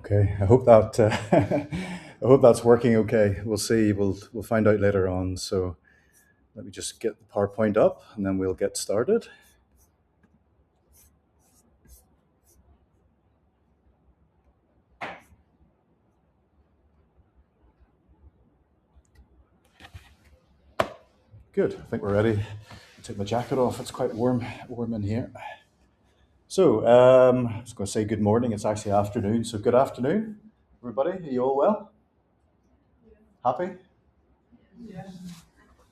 Okay, I hope that I hope that's working okay. We'll see. We'll find out later on. So let me just get the PowerPoint up, and then we'll get started. Good. I think we're ready. Take my jacket off. It's quite warm in here. So I was going to say good morning. It's actually afternoon. So good afternoon, everybody. Are you all well? Happy?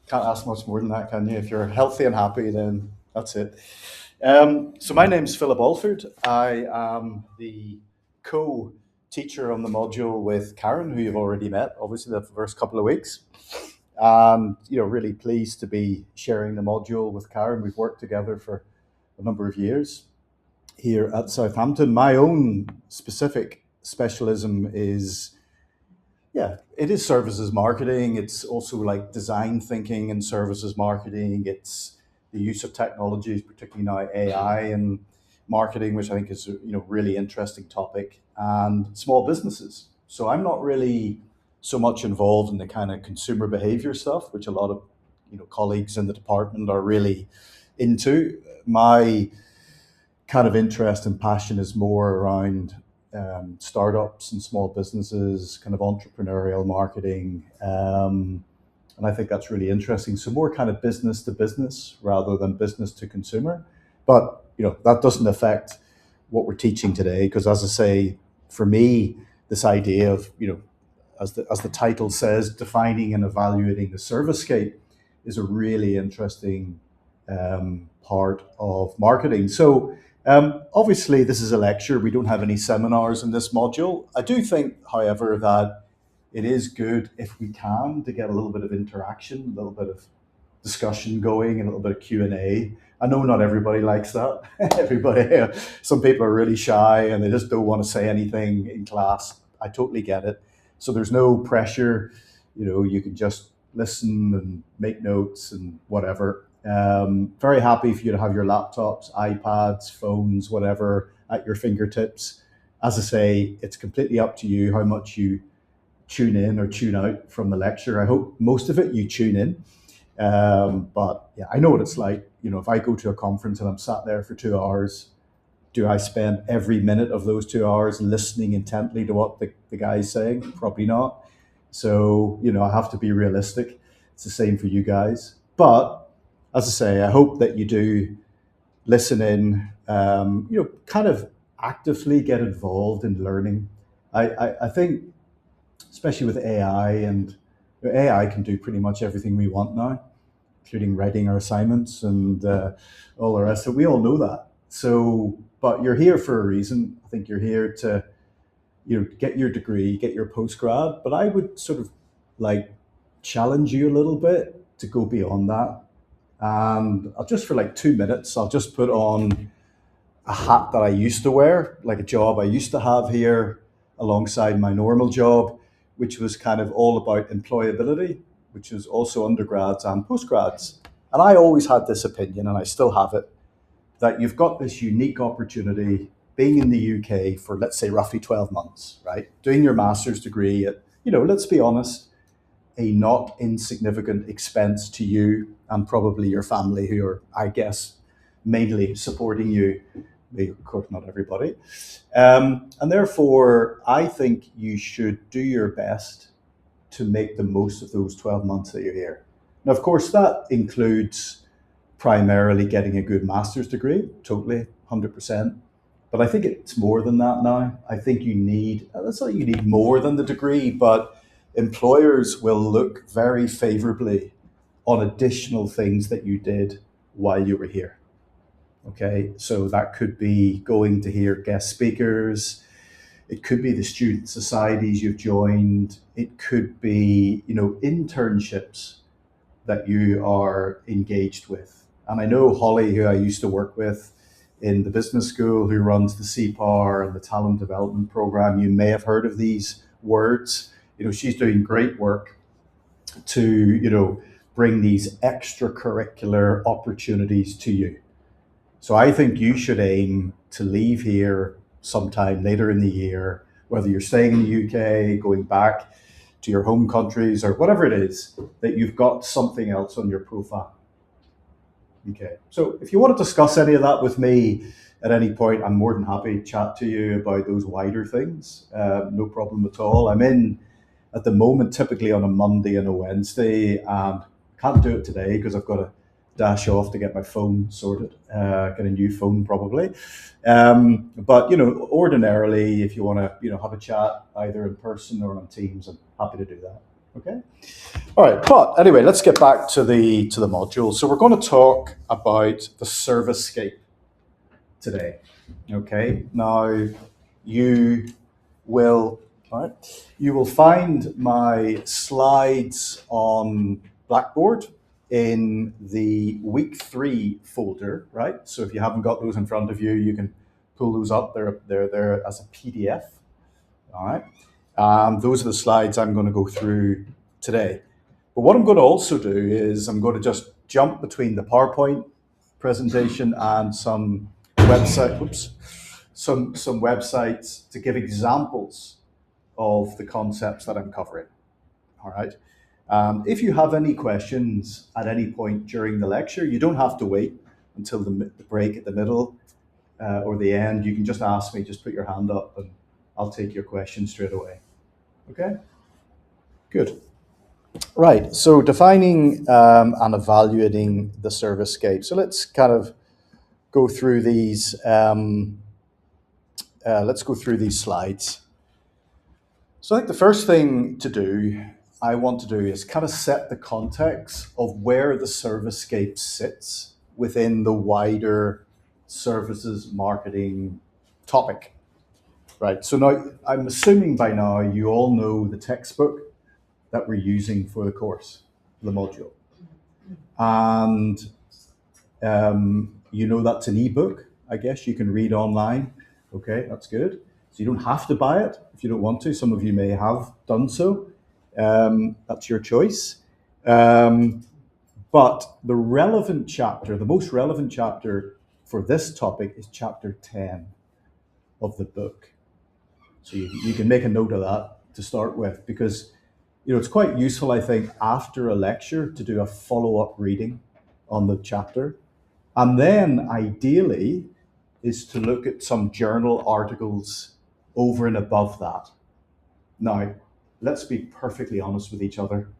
Can't ask much more than that, can you? If you're healthy and happy, then that's it. So my name's Philip Alford. I am the co-teacher on the module with Karen, who you've already met, obviously the first couple of weeks. And really pleased to be sharing the module with Karen. We've worked together for a number of years here at Southampton. My own specific specialism is, yeah, it is services marketing. It's also like design thinking and services marketing. It's the use of technologies, particularly now AI and marketing, which I think is really interesting topic, and small businesses. So I'm not really so much involved in the kind of consumer behavior stuff, which a lot of colleagues in the department are really into. My kind of interest and passion is more around startups and small businesses, kind of entrepreneurial marketing. And I think that's really interesting. So more kind of business to business rather than business to consumer. But that doesn't affect what we're teaching today, because as I say, for me, this idea of as the title says, defining and evaluating the servicescape is a really interesting part of marketing. So obviously, this is a lecture. We don't have any seminars in this module. I do think, however, that it is good if we can to get a little bit of interaction, a little bit of discussion going, a little bit of Q&A. I know not everybody likes that. Some people are really shy and they just don't want to say anything in class. I totally get it. So there's no pressure. You can just listen and make notes and whatever. Very happy for you to have your laptops, iPads, phones, whatever at your fingertips. As I say, it's completely up to you how much you tune in or tune out from the lecture. I hope most of it you tune in. But yeah, I know what it's like. If I go to a conference and I'm sat there for 2 hours, do I spend every minute of those 2 hours listening intently to what the guy's saying? Probably not. So, I have to be realistic. It's the same for you guys. But as I say, I hope that you do listen in, kind of actively get involved in learning. I think, especially with AI, and AI can do pretty much everything we want now, including writing our assignments and all the rest. So we all know that. So, but you're here for a reason. I think you're here to, get your degree, get your postgrad. But I would sort of like challenge you a little bit to go beyond that. And I'll just for like 2 minutes, I'll just put on a hat that I used to wear, like a job I used to have here alongside my normal job, which was kind of all about employability, which is also undergrads and postgrads. And I always had this opinion, and I still have it, that you've got this unique opportunity being in the UK for, let's say, roughly 12 months, right? Doing your master's degree at, let's be honest, a not insignificant expense to you and probably your family, who are, I guess, mainly supporting you. Of course, not everybody. And therefore, I think you should do your best to make the most of those 12 months that you're here. Now, of course, that includes primarily getting a good master's degree, totally, 100%. But I think it's more than that now. I think that's not you need more than the degree, but employers will look very favorably on additional things that you did while you were here. Okay, so that could be going to hear guest speakers. It could be the student societies you've joined. It could be, internships that you are engaged with. And I know Holly, who I used to work with in the business school, who runs the CPAR and the talent development program. You may have heard of these words. She's doing great work to, bring these extracurricular opportunities to you. So I think you should aim to leave here sometime later in the year whether you're staying in the UK, going back to your home countries, or whatever it is, that you've got something else on your profile. Okay. So if you want to discuss any of that with me at any point, I'm more than happy to chat to you about those wider things. No problem at all. I'm in at the moment typically on a Monday and a Wednesday, and can't do it today because I've got to dash off to get my phone sorted, get a new phone probably. But ordinarily, if you want to, have a chat either in person or on Teams, I'm happy to do that. Okay. All right, but anyway, let's get back to the module. So we're going to talk about the servicescape today. Okay. Now you will you will find my slides on Blackboard in the week 3 folder, right? So if you haven't got those in front of you, you can pull those up. They're there as a PDF. All right. Those are the slides I'm going to go through today. But what I'm going to also do is I'm going to just jump between the PowerPoint presentation and some websites to give examples of the concepts that I'm covering. All right. If you have any questions at any point during the lecture, you don't have to wait until the break at the middle or the end. You can just ask me, just put your hand up and I'll take your question straight away. Okay? Good. Right, so defining and evaluating the servicescape. So let's kind of go through these. Let's go through these slides. So I think the first thing I want to do is kind of set the context of where the servicescape sits within the wider services marketing topic. Right, so now I'm assuming by now you all know the textbook that we're using for the course, the module. And you know that's an ebook, I guess you can read online. Okay, that's good. So you don't have to buy it if you don't want to. Some of you may have done so. That's your choice. But the relevant chapter, the most relevant chapter for this topic is chapter 10 of the book. So you can make a note of that to start with, because it's quite useful, I think, after a lecture to do a follow-up reading on the chapter. And then ideally is to look at some journal articles over and above that. Now, let's be perfectly honest with each other.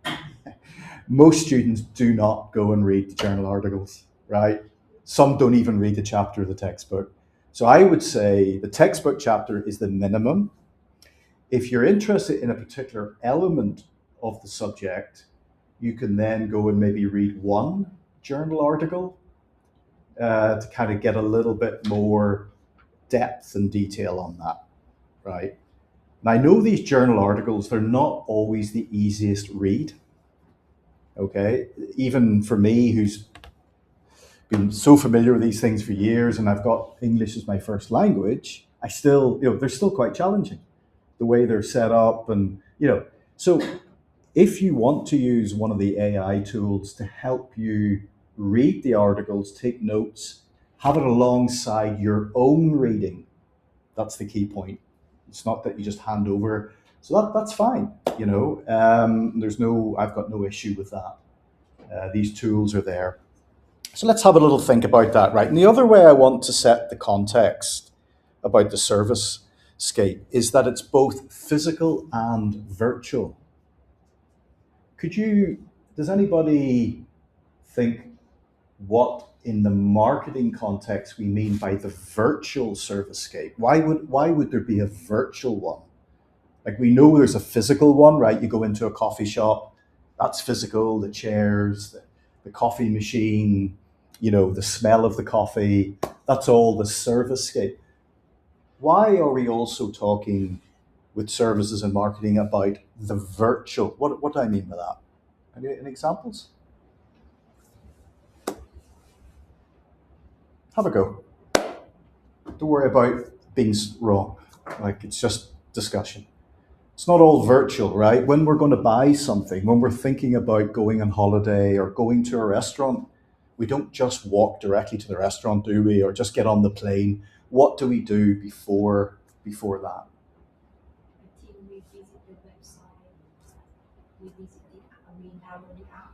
Most students do not go and read the journal articles, right? Some don't even read the chapter of the textbook. So I would say the textbook chapter is the minimum. If you're interested in a particular element of the subject, you can then go and maybe read one journal article to kind of get a little bit more depth and detail on that, right? And I know these journal articles, they're not always the easiest read, okay? Even for me, who's been so familiar with these things for years, and I've got English as my first language, I still, they're still quite challenging, the way they're set up. And, so if you want to use one of the AI tools to help you read the articles, take notes, have it alongside your own reading, that's the key point. It's not that you just hand over. So that's fine, I've got no issue with that. These tools are there. So let's have a little think about that, right? And the other way I want to set the context about the servicescape is that it's both physical and virtual. Does anybody think what in the marketing context we mean by the virtual servicescape? Why would there be a virtual one? Like, we know there's a physical one, right? You go into a coffee shop, that's physical, the chairs, the coffee machine, the smell of the coffee, that's all the servicescape. Why are we also talking with services and marketing about the virtual? What do I mean by that? Any examples? Have a go. Don't worry about being wrong. It's just discussion. It's not all virtual, right? When we're going to buy something, when we're thinking about going on holiday or going to a restaurant, we don't just walk directly to the restaurant, do we? Or just get on the plane. What do we do before that? we visited, we download the app.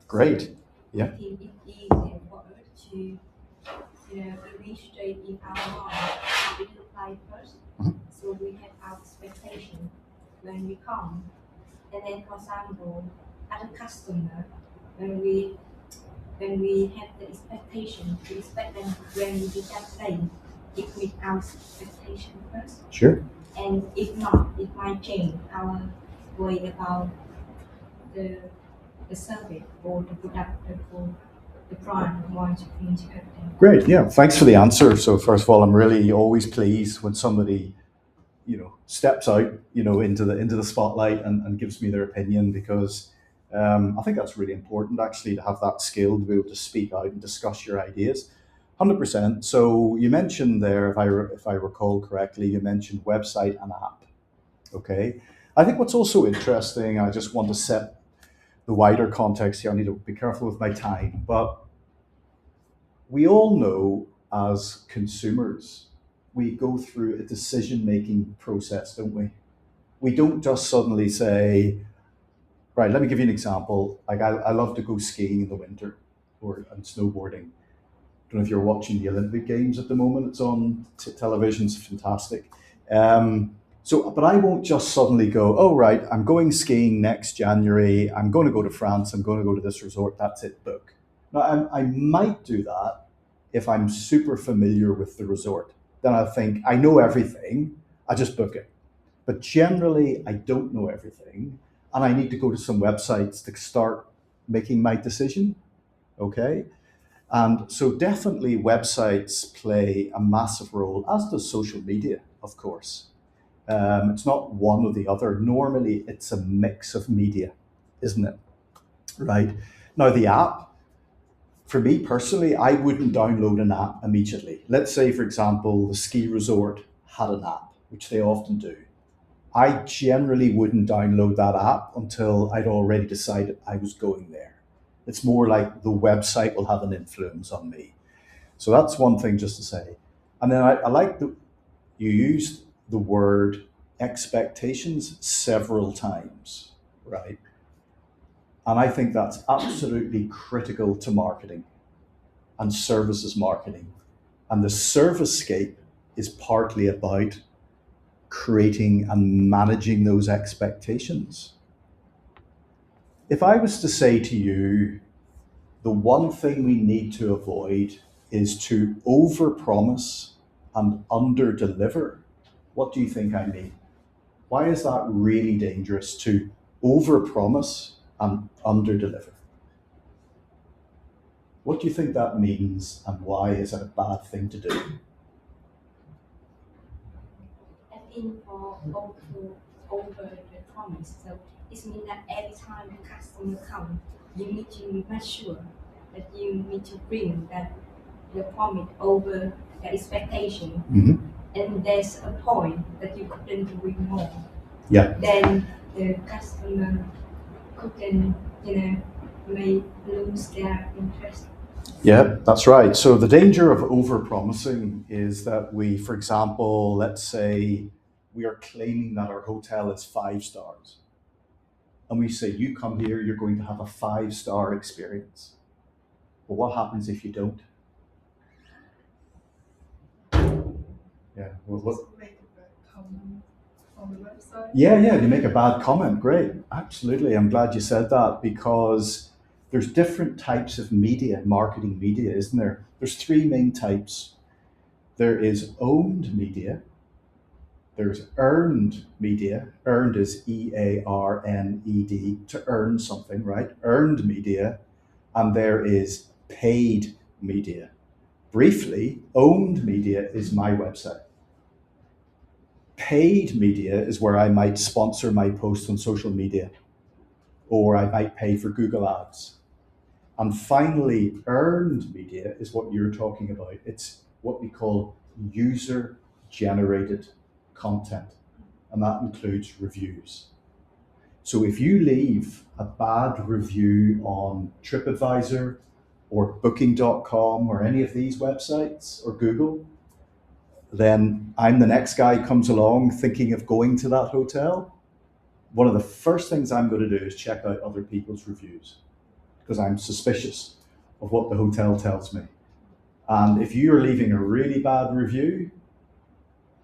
Great. Yeah. I think it is important to register in our mind. We do apply first, so we have our expectation when we come. And then, for example, as a customer, when we have the expectation, we expect them when we get paid, it meets our expectation first. Sure. And if not, it might change our way about the service or the product or the brand we want to integrate. Great. Yeah. Thanks for the answer. So first of all, I'm really always pleased when somebody, steps out, into the spotlight and gives me their opinion, because I think that's really important actually, to have that skill to be able to speak out and discuss your ideas. 100%. So you mentioned there, if I recall correctly, you mentioned website and app. Okay. I think what's also interesting, I just want to set the wider context here. I need to be careful with my time, but we all know as consumers, we go through a decision-making process, don't we? We don't just suddenly say, right, let me give you an example. Like I love to go skiing in the winter and snowboarding. Don't know if you're watching the Olympic Games at the moment. It's on television. It's fantastic. But I won't just suddenly go, oh, right, I'm going skiing next January. I'm going to go to France. I'm going to go to this resort. That's it, book. Now, I might do that if I'm super familiar with the resort. Then I think, I know everything. I just book it. But generally, I don't know everything. And I need to go to some websites to start making my decision. Okay? And so definitely websites play a massive role, as does social media, of course. It's not one or the other. Normally, it's a mix of media, isn't it? Right? Now, the app, for me personally, I wouldn't download an app immediately. Let's say, for example, the ski resort had an app, which they often do. I generally wouldn't download that app until I'd already decided I was going there. It's more like the website will have an influence on me. So that's one thing just to say. And then I like that you used the word expectations several times, right? And I think that's absolutely critical to marketing and services marketing. And the servicescape is partly about creating and managing those expectations. If I was to say to you, the one thing we need to avoid is to overpromise and underdeliver, what do you think I mean? Why is that really dangerous, to overpromise and underdeliver? What do you think that means, and why is it a bad thing to do? I think for over the promise, so it means that every time the customer comes, you need to make sure that you need to bring that the promise over the expectation. And there's a point that you couldn't do it more. Yeah. Then the customer couldn't, may lose their interest. Yeah, that's right. So the danger of overpromising is that we, for example, let's say we are claiming that our hotel is 5 stars. And we say, you come here, you're going to have a 5-star experience. But what happens if you don't? Yeah. Make a bad comment on the website. Yeah, you make a bad comment. Great. Absolutely. I'm glad you said that, because there's different types of media, marketing media, isn't there? There's 3 main types. There is owned media. There's earned media. Earned is EARNED, to earn something, right? Earned media. And there is paid media. Briefly, owned media is my website. Paid media is where I might sponsor my posts on social media, or I might pay for Google Ads. And finally, earned media is what you're talking about. It's what we call user-generated content, and that includes reviews. So if you leave a bad review on TripAdvisor or Booking.com or any of these websites, or Google, then I'm the next guy who comes along thinking of going to that hotel. one of the first things I'm going to do is check out other people's reviews because I'm suspicious of what the hotel tells me. And if you are leaving a really bad review,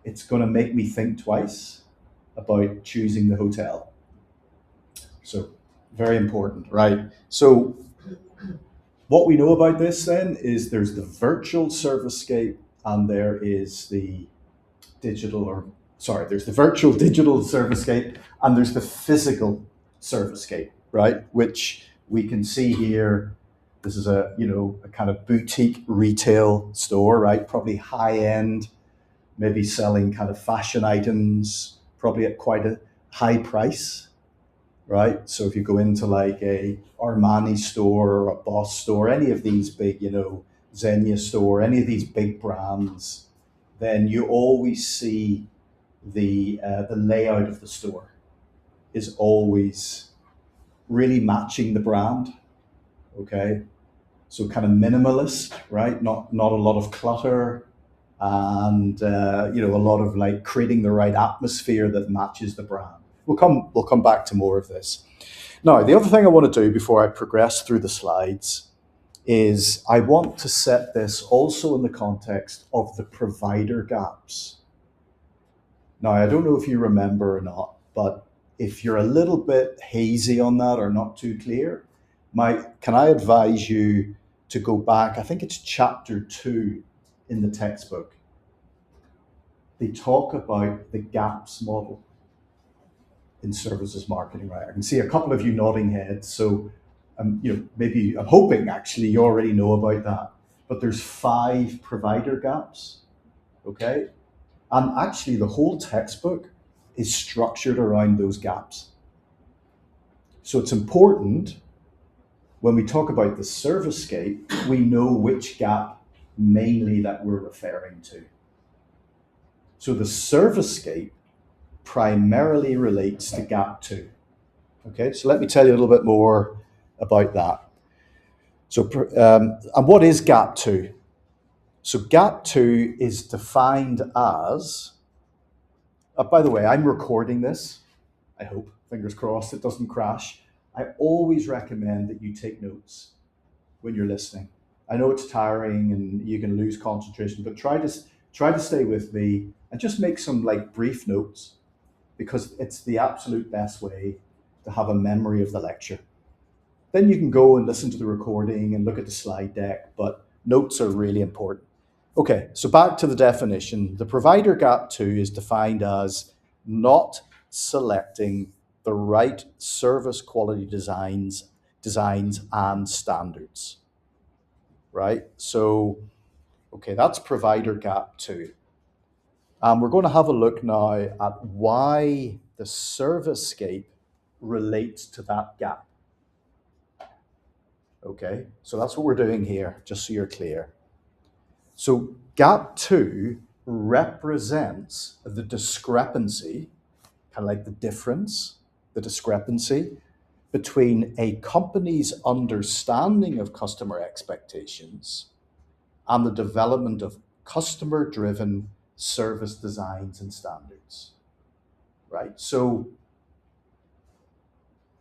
it's going to make me think twice about choosing the hotel. So, very important, right? So, what we know about this then is there's the virtual servicescape and there is the there's the virtual digital servicescape and there's the physical servicescape, right? Which we can see here. This is a kind of boutique retail store, right? Probably high end, maybe selling kind of fashion items, probably at quite a high price, right? So if you go into like a Armani store or a Boss store, any of these big, Xenia store, any of these big brands, then you always see the layout of the store is always really matching the brand. Okay, so kind of minimalist, right? Not a lot of clutter, and a lot of like creating the right atmosphere that matches the brand. We'll come back to more of this. Now, the other thing I want to do before I progress through the slides is I want to set this also in the context of the provider gaps. Now, I don't know if you remember or not, but if you're a little bit hazy on that or not too clear, can I advise you to go back? I think it's chapter 2 in the textbook. They talk about the gaps model in services marketing, right? I can see a couple of you nodding heads, so maybe I'm hoping actually you already know about that. But there's 5 provider gaps, okay? And actually the whole textbook is structured around those gaps. So it's important when we talk about the servicescape, we know which gap mainly that we're referring to. So the servicescape primarily relates to gap 2. Okay, so let me tell you a little bit more about that. So, and what is gap 2? So gap 2 is defined as, by the way, I'm recording this. I hope, fingers crossed, it doesn't crash. I always recommend that you take notes when you're listening. I know it's tiring and you can lose concentration, but try to stay with me and just make some like brief notes, because it's the absolute best way to have a memory of the lecture. Then you can go and listen to the recording and look at the slide deck, but notes are really important. Okay, so back to the definition. The provider gap 2 is defined as not selecting the right service quality designs and standards, right? So, okay, that's provider gap 2. We're going to have a look now at why the servicescape relates to that gap. Okay, so that's what we're doing here, just so you're clear. So gap 2 represents the discrepancy, kind of like the difference, the discrepancy between a company's understanding of customer expectations and the development of customer-driven service designs and standards, right? So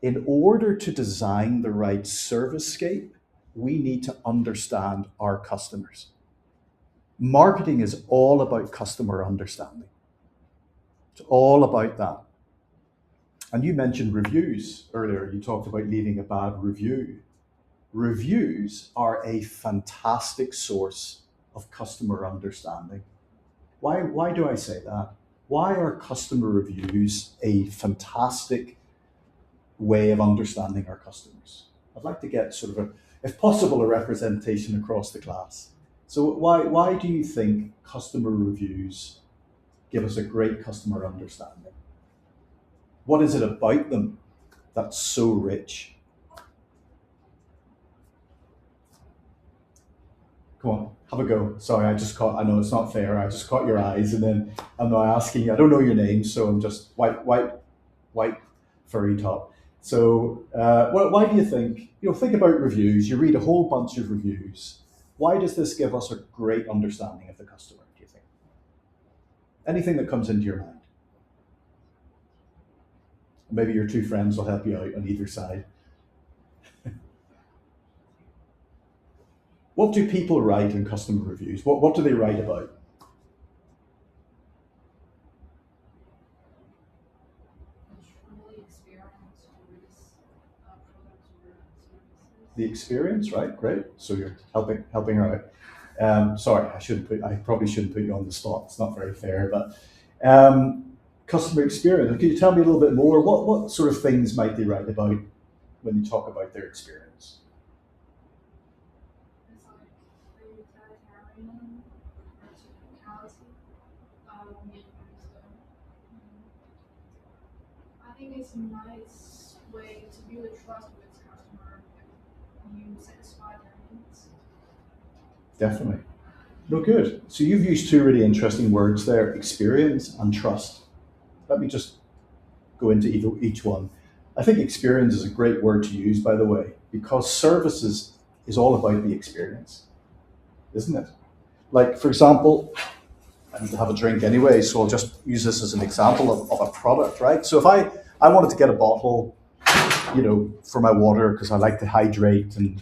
in order to design the right servicescape, we need to understand our customers. Marketing is all about customer understanding. It's all about that. And you mentioned reviews earlier. You talked about leaving a bad review. Reviews are a fantastic source of customer understanding. Why do I say that? Why are customer reviews a fantastic way of understanding our customers? I'd like to get sort of if possible, a representation across the class. So why do you think customer reviews give us a great customer understanding? What is it about them that's so rich? Come on, have a go. Sorry, I know it's not fair. I just caught your eyes and then I'm not asking you. I don't know your name, so I'm just white furry top. So why do you think about reviews? You read a whole bunch of reviews. Why does this give us a great understanding of the customer, do you think? Anything that comes into your mind? Maybe your two friends will help you out on either side. What do people write in customer reviews? What do they write about? Truly experience with products or services. The experience, right? Great. So you're helping her out. Sorry, I probably shouldn't put you on the spot. It's not very fair, but customer experience. Can you tell me a little bit more? What sort of things might they write about when you talk about their experience? It's like the utilitarian practicality. Yeah, so, I think it's a nice way to build a trust with customer if you satisfy their needs. Definitely. No, good. So you've used two really interesting words there: experience and trust. Let me just go into each one. I think experience is a great word to use, by the way, because services is all about the experience, isn't it? Like, for example, I need to have a drink anyway, so I'll just use this as an example of a product, right? So if I wanted to get a bottle, for my water, because I like to hydrate and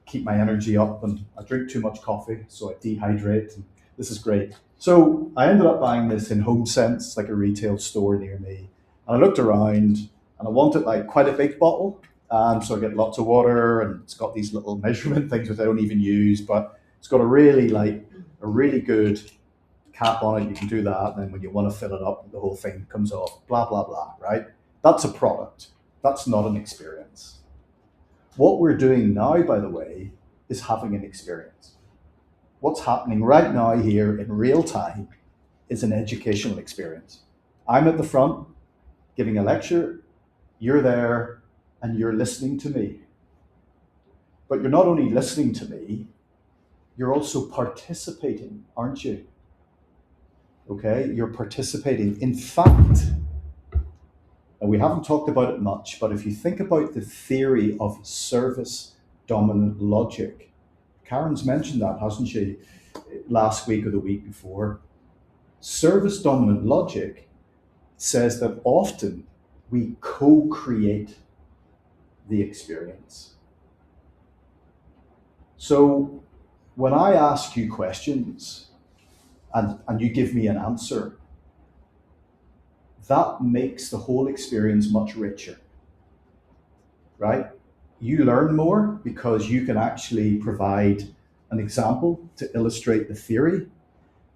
keep my energy up, and I drink too much coffee, so I dehydrate, and this is great. So I ended up buying this in Home Sense, like a retail store near me. And I looked around and I wanted like quite a big bottle. So I get lots of water, and it's got these little measurement things which I don't even use, but it's got a really good cap on it. You can do that, and then when you want to fill it up, the whole thing comes off, blah, blah, blah, right? That's a product. That's not an experience. What we're doing now, by the way, is having an experience. What's happening right now here in real time is an educational experience. I'm at the front giving a lecture, you're there, and you're listening to me. But you're not only listening to me, you're also participating, aren't you? Okay, you're participating. In fact, and we haven't talked about it much, but if you think about the theory of service dominant logic, Karen's mentioned that, hasn't she, last week or the week before? Service dominant logic says that often we co create the experience. So when I ask you questions and you give me an answer, that makes the whole experience much richer, right? You learn more because you can actually provide an example to illustrate the theory.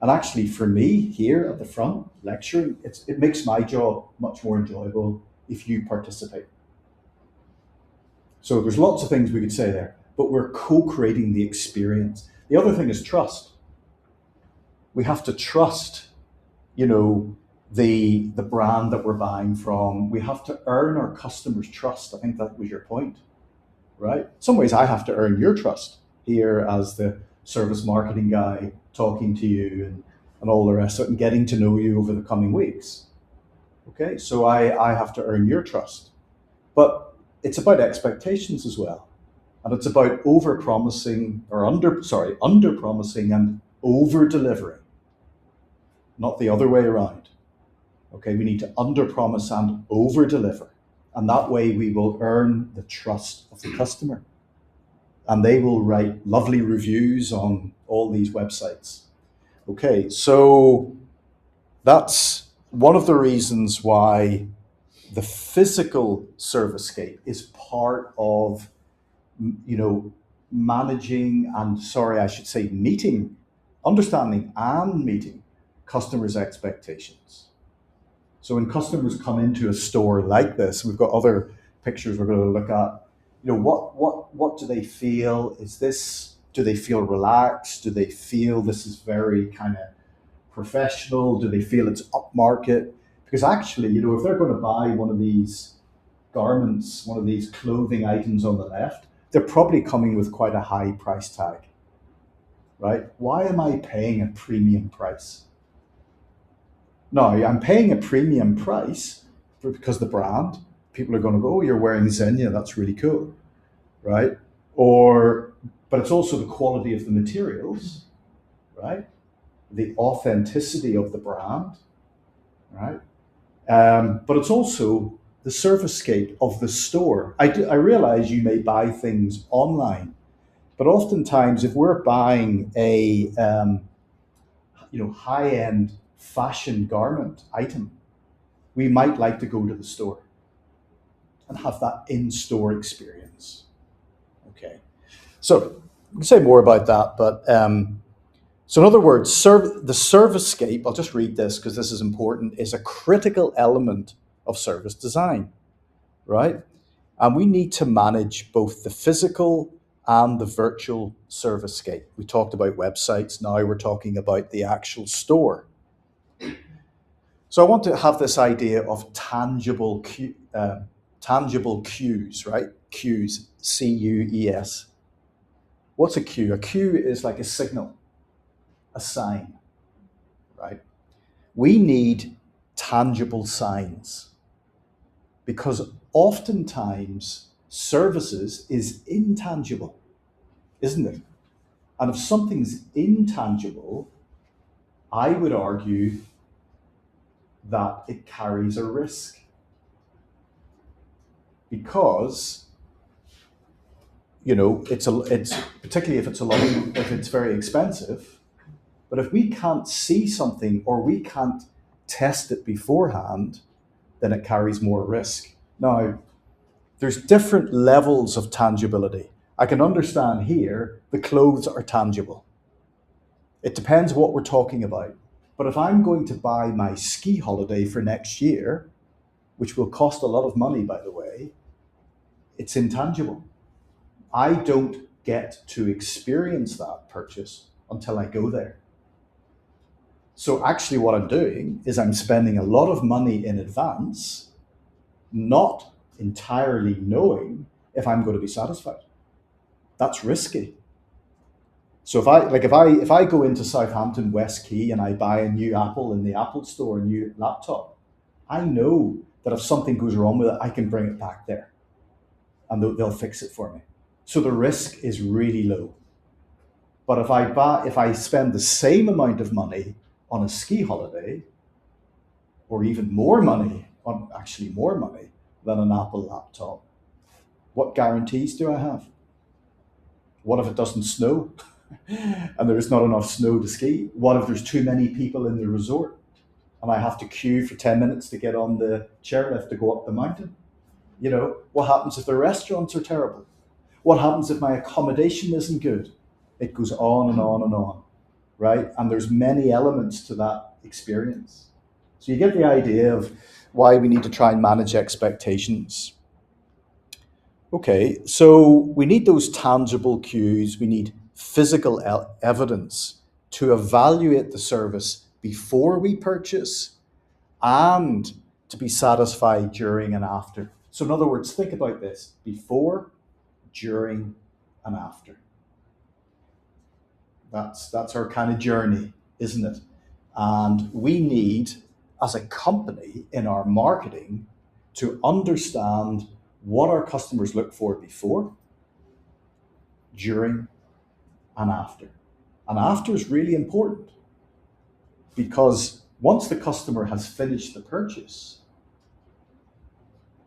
And actually, for me here at the front lecturing, it makes my job much more enjoyable if you participate. So there's lots of things we could say there, but we're co-creating the experience. The other thing is trust. We have to trust, the brand that we're buying from. We have to earn our customers' trust. I think that was your point, right? In some ways, I have to earn your trust here as the service marketing guy talking to you and all the rest of it and getting to know you over the coming weeks. Okay, so I have to earn your trust. But it's about expectations as well. And it's about over promising under promising and over delivering, not the other way around. Okay, we need to under promise and over deliver. And that way we will earn the trust of the customer. And they will write lovely reviews on all these websites. Okay, so that's one of the reasons why the physical servicescape is part of, managing and, understanding and meeting customers' expectations. So when customers come into a store like this, we've got other pictures we're going to look at. What do they feel? Do they feel relaxed? Do they feel this is very kind of professional? Do they feel it's upmarket? Because actually, if they're going to buy one of these garments, one of these clothing items on the left, they're probably coming with quite a high price tag, right? Why am I paying a premium price? No, I'm paying a premium price because the brand, people are going to go, oh, you're wearing Xenia, that's really cool, right? But it's also the quality of the materials, right? The authenticity of the brand, right? But it's also the the servicescape of the store. I realize you may buy things online, but oftentimes if we're buying a high-end fashion garment item, we might like to go to the store and have that in-store experience. Okay, so we can say more about that, but so in other words, the servicescape, I'll just read this because this is important, is a critical element of service design, right? And we need to manage both the physical and the virtual servicescape. We talked about websites, now we're talking about the actual store. So I want to have this idea of tangible cues, right? Cues, C-U-E-S. What's a cue? A cue is like a signal, a sign, right? We need tangible signs because oftentimes services is intangible, isn't it? And if something's intangible, I would argue that it carries a risk because it's particularly if it's very expensive. But if we can't see something or we can't test it beforehand, then it carries more risk. Now, there's different levels of tangibility. I can understand here the clothes are tangible. It depends what we're talking about. But if I'm going to buy my ski holiday for next year, which will cost a lot of money, by the way, it's intangible. I don't get to experience that purchase until I go there. So actually what I'm doing is I'm spending a lot of money in advance, not entirely knowing if I'm going to be satisfied. That's risky. So if I go into Southampton West Quay and I buy a new Apple in the Apple store, a new laptop, I know that if something goes wrong with it, I can bring it back there and they'll fix it for me. So the risk is really low. But if I spend the same amount of money on a ski holiday, or even more money than an Apple laptop, what guarantees do I have? What if it doesn't snow and there's not enough snow to ski? What if there's too many people in the resort and I have to queue for 10 minutes to get on the chairlift to go up the mountain? What happens if the restaurants are terrible? What happens if my accommodation isn't good? It goes on and on and on, right? And there's many elements to that experience. So you get the idea of why we need to try and manage expectations. Okay, so we need those tangible cues. We need physical evidence to evaluate the service before we purchase and to be satisfied during and after. So in other words, think about this: before, during, and after. That's our kind of journey, isn't it? And we need, as a company in our marketing, to understand what our customers look for before, during, and after. And after is really important because once the customer has finished the purchase,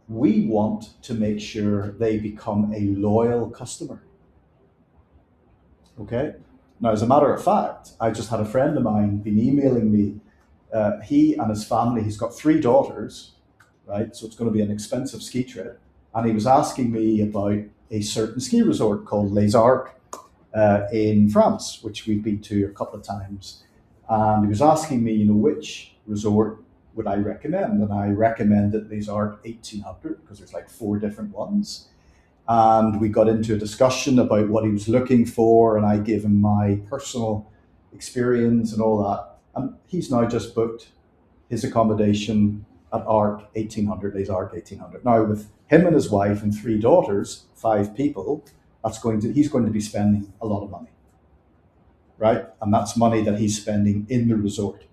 we want to make sure they become a loyal customer. Okay? Now, as a matter of fact, I just had a friend of mine been emailing me. He and his family, he's got 3 daughters, right? So it's going to be an expensive ski trip. And he was asking me about a certain ski resort called Les Arcs in France, which we've been to a couple of times. And he was asking me, which resort would I recommend? And I recommended Les Arcs 1800 because there's like 4 different ones. And we got into a discussion about what he was looking for, and I gave him my personal experience and all that. And he's now just booked his accommodation at Arc 1800, Les Arcs 1800. Now, with him and his wife and 3 daughters, 5 people, he's going to be spending a lot of money, right? And that's money that he's spending in the resort,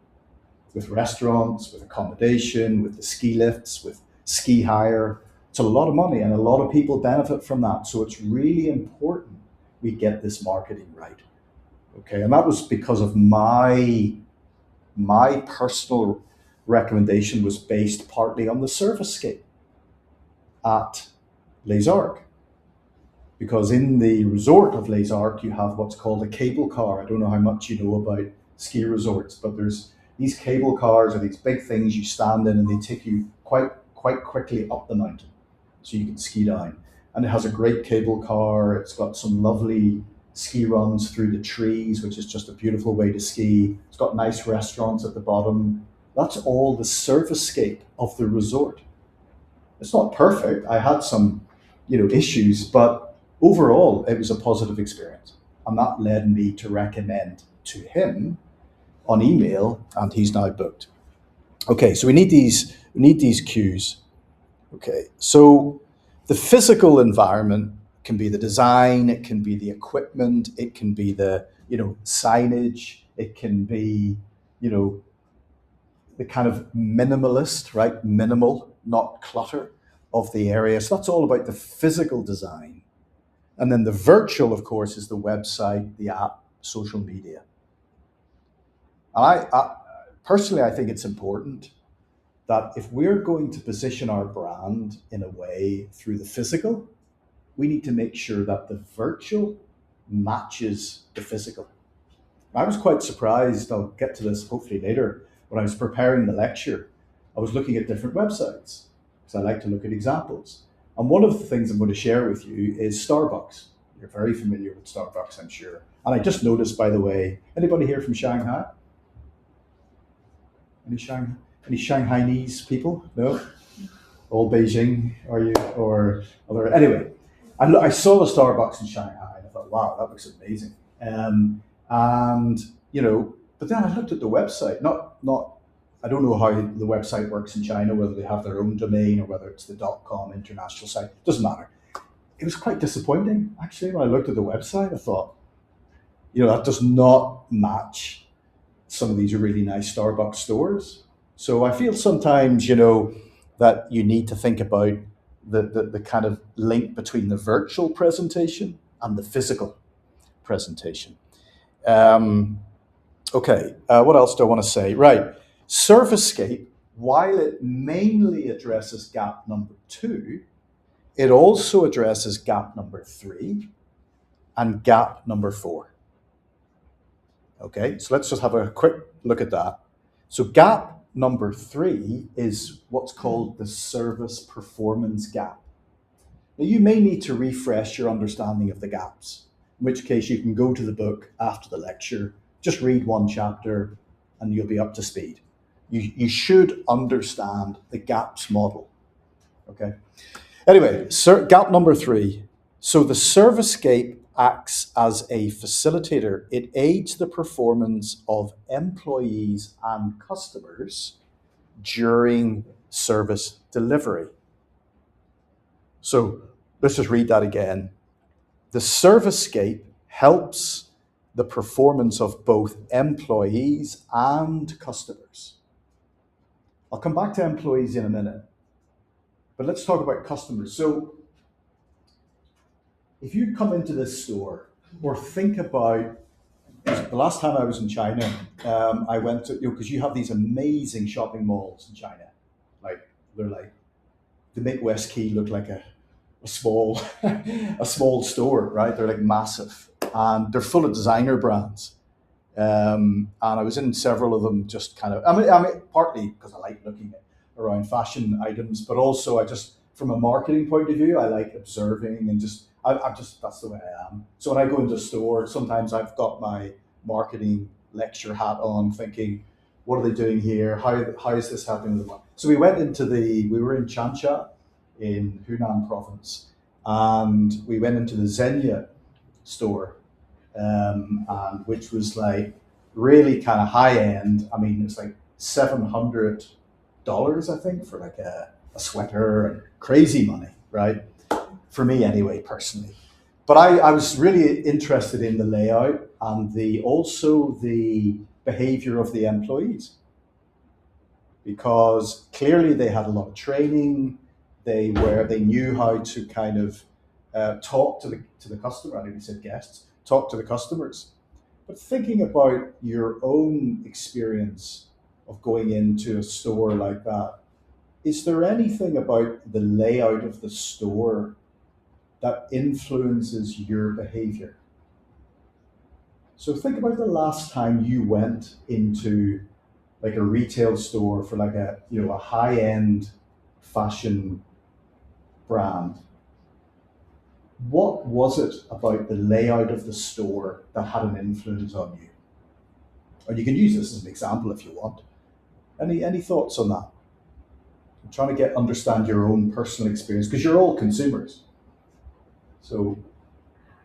with restaurants, with accommodation, with the ski lifts, with ski hire. It's a lot of money, and a lot of people benefit from that. So it's really important we get this marketing right. Okay, and that was because of my personal recommendation was based partly on the servicescape. at Les Arcs. Because in the resort of Les Arcs, you have what's called a cable car. I don't know how much you know about ski resorts, but there's these cable cars are these big things you stand in, and they take you quite quickly up the mountain, so you can ski down. And it has a great cable car. It's got some lovely ski runs through the trees, which is just a beautiful way to ski. It's got nice restaurants at the bottom. That's all the surfacescape of the resort. It's not perfect. I had some, issues, but overall, it was a positive experience, and that led me to recommend to him on email, and he's now booked. Okay, so we need these cues. Okay, so the physical environment can be the design, it can be the equipment, it can be the signage, it can be the kind of minimalist, right? Minimal, not clutter of the area. So that's all about the physical design. And then the virtual, of course, is the website, the app, social media. And I personally, I think it's important that if we're going to position our brand in a way through the physical, we need to make sure that the virtual matches the physical. I was quite surprised, I'll get to this hopefully later, when I was preparing the lecture, I was looking at different websites because I like to look at examples. And one of the things I'm going to share with you is Starbucks. You're very familiar with Starbucks, I'm sure. And I just noticed, by the way, anybody here from Shanghai? Any Shanghainese people? No? All Beijing, are you? Or other? Anyway, I saw the Starbucks in Shanghai and I thought, wow, that looks amazing. And but then I looked at the website. I don't know how the website works in China, whether they have their own domain or whether it's the .com international site. Doesn't matter. It was quite disappointing, actually, when I looked at the website. I thought, that does not match some of these really nice Starbucks stores. So I feel sometimes, that you need to think about the kind of link between the virtual presentation and the physical presentation. Okay, what else do I want to say? Right, Surfacescape, while it mainly addresses gap number 2, it also addresses gap number 3 and gap number 4. Okay, so let's just have a quick look at that. So gap number 3 is what's called the service performance gap. Now you may need to refresh your understanding of the gaps, in which case you can go to the book after the lecture, just read one chapter and you'll be up to speed. You should understand the gaps model, okay? Anyway, gap number 3. So the Surfacescape acts as a facilitator. It aids the performance of employees and customers during service delivery. So let's just read that again. The Surfacescape helps the performance of both employees and customers. I'll come back to employees in a minute, but let's talk about customers. So if you come into this store or think about, the last time I was in China, I went to, because you have these amazing shopping malls in China. They make West Key look like a small a small store, right? They're like massive and they're full of designer brands. And I was in several of them, just kind of, I mean, partly because I like looking around fashion items, but also I just, from a marketing point of view, I like observing and I'm just, that's the way I am. So when I go into a store, sometimes I've got my marketing lecture hat on thinking, what are they doing here? How is this happening? So we were in Changsha in Hunan province, and we went into the Xenia store, and which was like really kind of high end. I mean, it's like $700, I think, for like a sweater, and crazy money, right? For me anyway, personally. But I was really interested in the layout and also the behavior of the employees, because clearly they had a lot of training. They knew how to kind of talk to the customer. I think we said guests, talk to the customers. But thinking about your own experience of going into a store like that, is there anything about the layout of the store that influences your behavior? So think about the last time you went into like a retail store for like a a high end fashion brand. What was it about the layout of the store that had an influence on you? Or you can use this as an example if you want. Any thoughts on that? I'm trying to get understand your own personal experience because you're all consumers. So,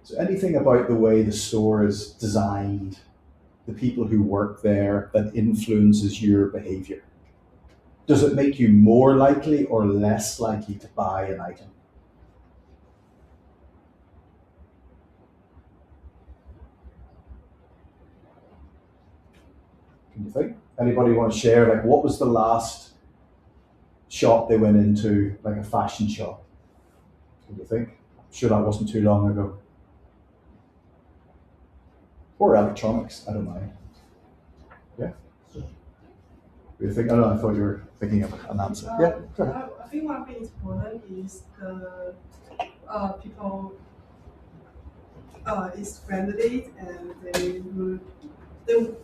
so anything about the way the store is designed, the people who work there that influences your behavior. Does it make you more likely or less likely to buy an item? Can you think? Anybody want to share like what was the last shop they went into, like a fashion shop? Can you think? I'm sure that wasn't too long ago. Or electronics, I don't mind. Yeah. You think? I don't know. I thought you were thinking of an answer. Yeah. Go ahead. I think one thing important is the people is friendly and they will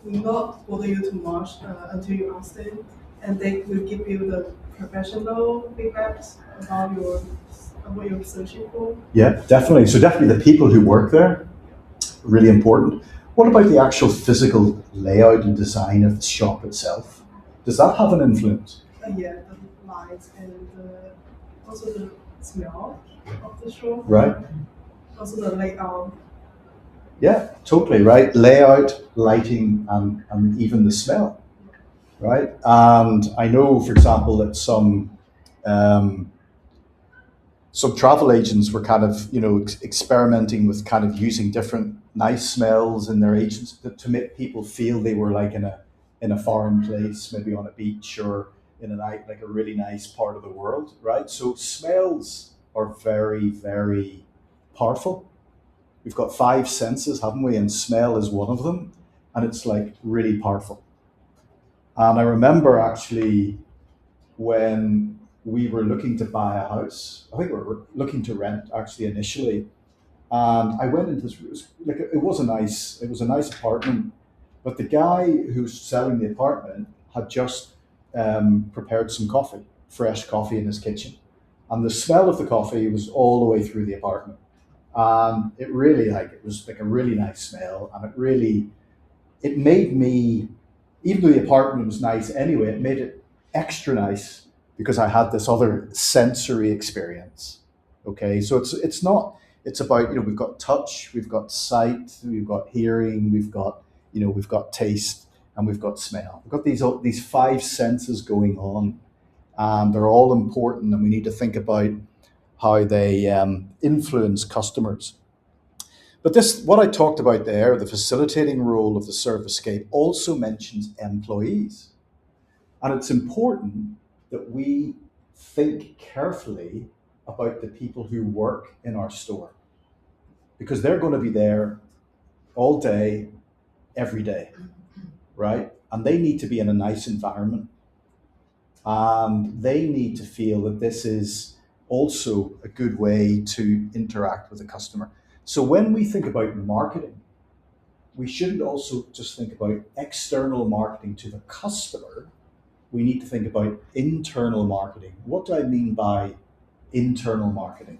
not bother you too much until you ask them, and they will give you the professional feedbacks about what you're searching for. Yeah, definitely. So definitely the people who work there, really important. What about the actual physical layout and design of the shop itself? Does that have an influence? Yeah, the lights and also the smell of the shop, Right. also the layout. Yeah, totally right. Layout, lighting, and even the smell, right? And I know, for example, that um, some travel agents were kind of experimenting with kind of using different nice smells in their agents to make people feel they were like in a foreign place, maybe on a beach or in like a really nice part of the world, right? So smells are very, very powerful. We've got five senses, haven't we? And smell is one of them, and it's like really powerful. And I remember actually when we were looking to buy a house. I think we were looking to rent actually initially, and I went into this. It was like it was a nice apartment, but the guy who's selling the apartment had just prepared some coffee, fresh coffee in his kitchen, and the smell of the coffee was all the way through the apartment, and it was like a really nice smell, and it made me, even though the apartment was nice anyway, it made it extra nice because I had this other sensory experience. Okay, so it's not it's about we've got touch, we've got sight, we've got hearing, we've got taste, and we've got smell. We've got these five senses going on, and they're all important, and we need to think about how they influence customers. But this, what I talked about there, the facilitating role of the servicescape, also mentions employees. And it's important that we think carefully about the people who work in our store because they're going to be there all day, every day, right? And they need to be in a nice environment. And they need to feel that this is also a good way to interact with the customer. So when we think about marketing, we shouldn't also just think about external marketing to the customer. We need to think about internal marketing. What do I mean by internal marketing?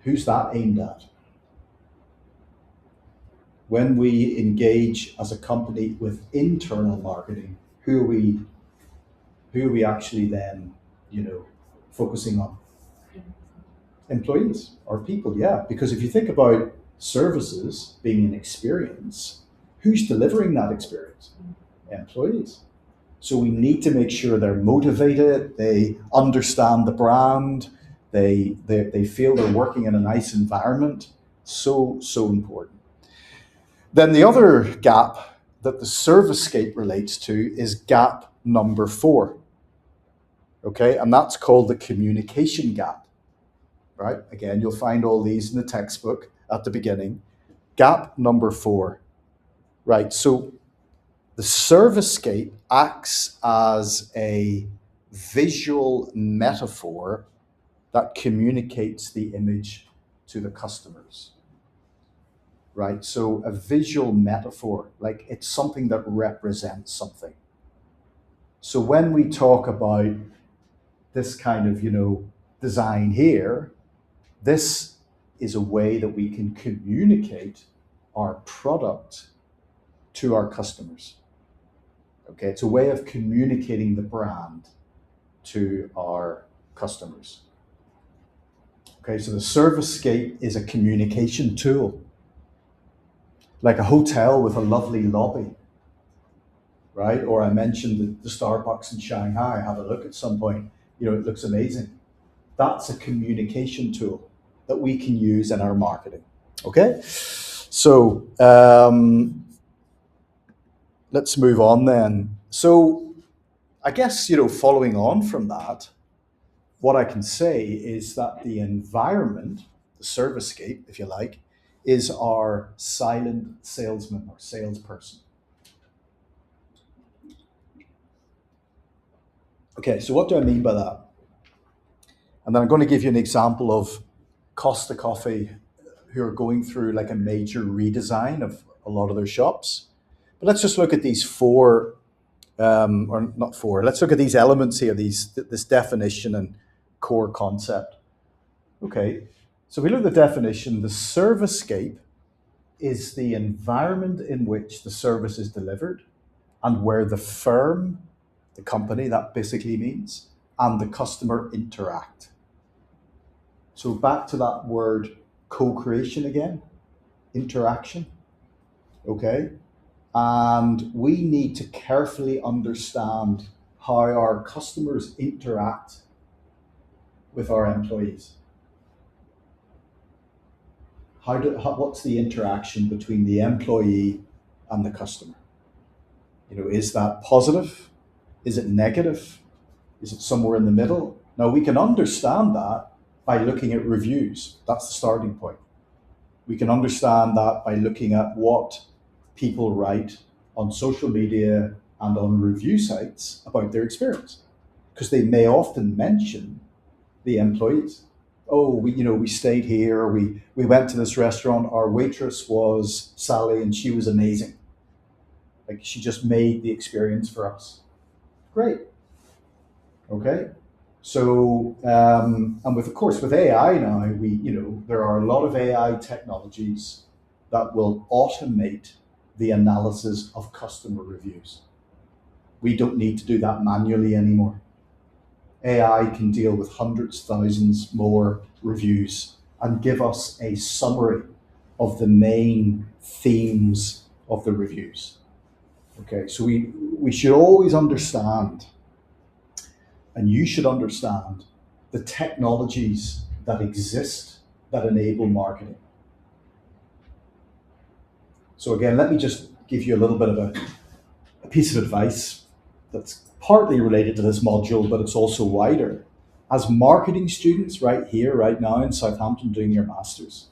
Who's that aimed at? When we engage as a company with internal marketing, who are we actually then, focusing on? Employees or people, yeah. Because if you think about services being an experience, who's delivering that experience? Employees. So we need to make sure they're motivated, they understand the brand, they feel they're working in a nice environment. So, so important. Then the other gap that the servicescape relates to is gap number 4. Okay, and that's called the communication gap. Right? Again, you'll find all these in the textbook at the beginning. Gap number 4. Right, so the servicescape acts as a visual metaphor that communicates the image to the customers, right? So a visual metaphor, like it's something that represents something. So when we talk about this kind of, design here, this is a way that we can communicate our product to our customers. Okay, it's a way of communicating the brand to our customers. Okay, so the servicescape is a communication tool, like a hotel with a lovely lobby, right? Or I mentioned the Starbucks in Shanghai. Have a look at some point. It looks amazing. That's a communication tool that we can use in our marketing. Okay, so let's move on then. So I guess, following on from that, what I can say is that the environment, the servicescape, if you like, is our silent salesman or salesperson. Okay, so what do I mean by that? And then I'm going to give you an example of Costa Coffee, who are going through like a major redesign of a lot of their shops. But let's just look at these four, or not four. Let's look at these elements here, this definition and core concept. Okay, so we look at the definition. The servicescape is the environment in which the service is delivered and where the firm, the company, that basically means, and the customer interact. So back to that word co-creation again, interaction, okay? And we need to carefully understand how our customers interact with our employees. What's the interaction between the employee and the customer? Is that positive? Is it negative? Is it somewhere in the middle? Now, we can understand that by looking at reviews. That's the starting point. We can understand that by looking at what people write on social media and on review sites about their experience, because they may often mention the employees. Oh, we stayed here, we went to this restaurant, our waitress was Sally and she was amazing. Like, she just made the experience for us. Great. Okay. So, and with AI now, there are a lot of AI technologies that will automate the analysis of customer reviews. We don't need to do that manually anymore. AI can deal with hundreds, thousands more reviews and give us a summary of the main themes of the reviews. Okay, so we should always understand, and you should understand, the technologies that exist that enable marketing. So again, let me just give you a little bit of a piece of advice that's partly related to this module, but it's also wider. As marketing students right here, right now in Southampton doing your masters,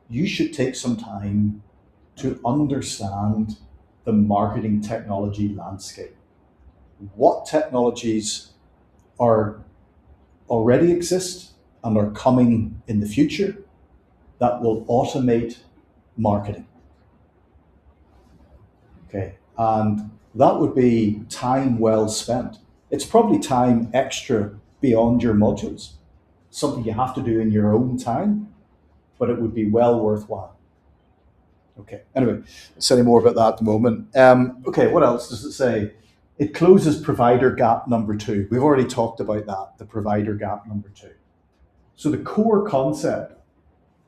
you should take some time to understand the marketing technology landscape. What technologies already exist and are coming in the future that will automate marketing? Okay, and that would be time well spent. It's probably time extra beyond your modules, something you have to do in your own time, but it would be well worthwhile. Okay, anyway, I'll say more about that at the moment. Okay, what else does it say? It closes provider gap number 2. We've already talked about that, the provider gap number 2. So the core concept,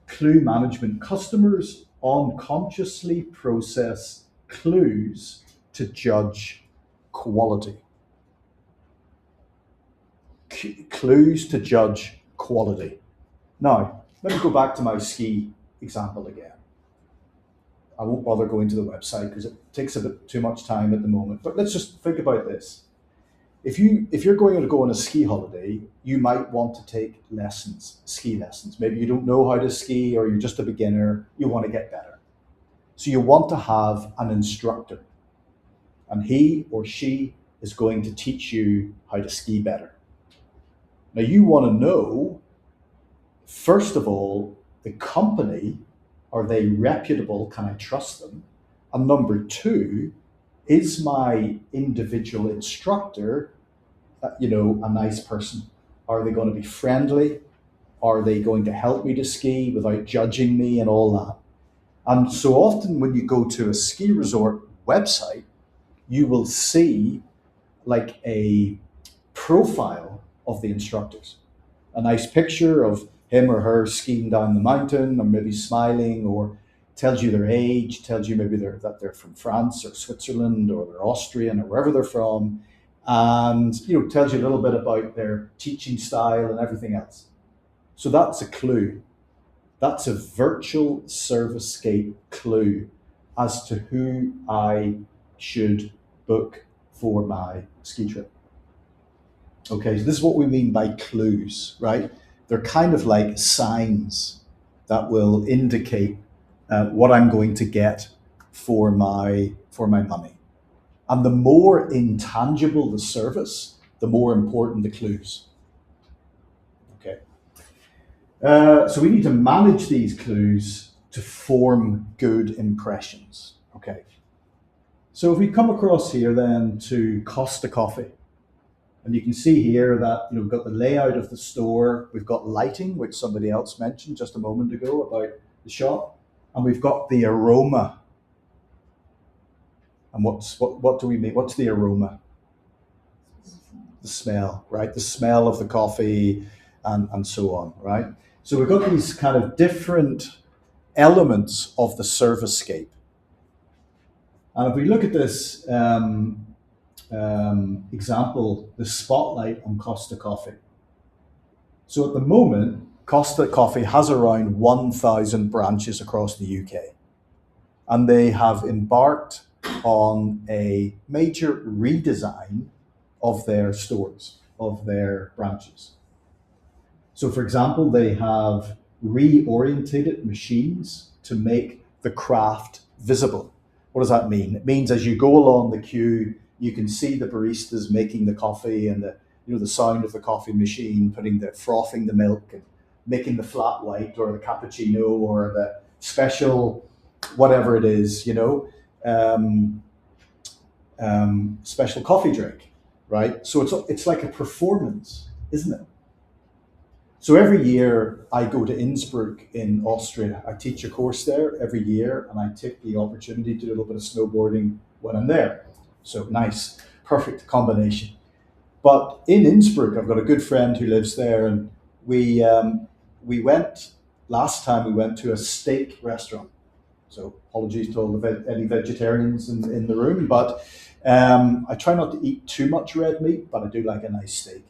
clue management. Customers unconsciously process clues to judge quality. Clues to judge quality. Now, let me go back to my ski example again. I won't bother going to the website because it takes a bit too much time at the moment. But let's just think about this. If you're going to go on a ski holiday, you might want to take ski lessons. Maybe you don't know how to ski, or you're just a beginner, you want to get better. So you want to have an instructor, and he or she is going to teach you how to ski better. Now you want to know, first of all, the company, are they reputable? Can I trust them? And number two, is my individual instructor, a nice person? Are they going to be friendly? Are they going to help me to ski without judging me and all that? And so often when you go to a ski resort website, you will see like a profile of the instructors, a nice picture of him or her skiing down the mountain, or maybe smiling, or tells you their age, tells you maybe that they're from France or Switzerland or they're Austrian or wherever they're from, and tells you a little bit about their teaching style and everything else. So that's a clue. That's a virtual servicescape clue as to who I should book for my ski trip. Okay, so this is what we mean by clues, right? They're kind of like signs that will indicate what I'm going to get for my money. And the more intangible the service, the more important the clues. Okay. So we need to manage these clues to form good impressions. Okay. So if we come across here then to Costa Coffee, and you can see here that we've got the layout of the store, we've got lighting, which somebody else mentioned just a moment ago about the shop, and we've got the aroma. And what do we mean? What's the aroma? The smell, right? The smell of the coffee and so on, right? So we've got these kind of different elements of the servicescape. And if we look at this example, the spotlight on Costa Coffee. So at the moment, Costa Coffee has around 1,000 branches across the UK. And they have embarked on a major redesign of their stores, of their branches. So for example, they have reorientated machines to make the craft visible. What does that mean? It means as you go along the queue, you can see the baristas making the coffee and the sound of the coffee machine, frothing the milk and making the flat white or the cappuccino or the special, whatever it is, special coffee drink, right? So it's like a performance, isn't it? So every year I go to Innsbruck in Austria. I teach a course there every year, and I take the opportunity to do a little bit of snowboarding when I'm there. So nice, perfect combination. But in Innsbruck, I've got a good friend who lives there, and we went last time. We went to a steak restaurant. So apologies to all any vegetarians in the room, but I try not to eat too much red meat, but I do like a nice steak.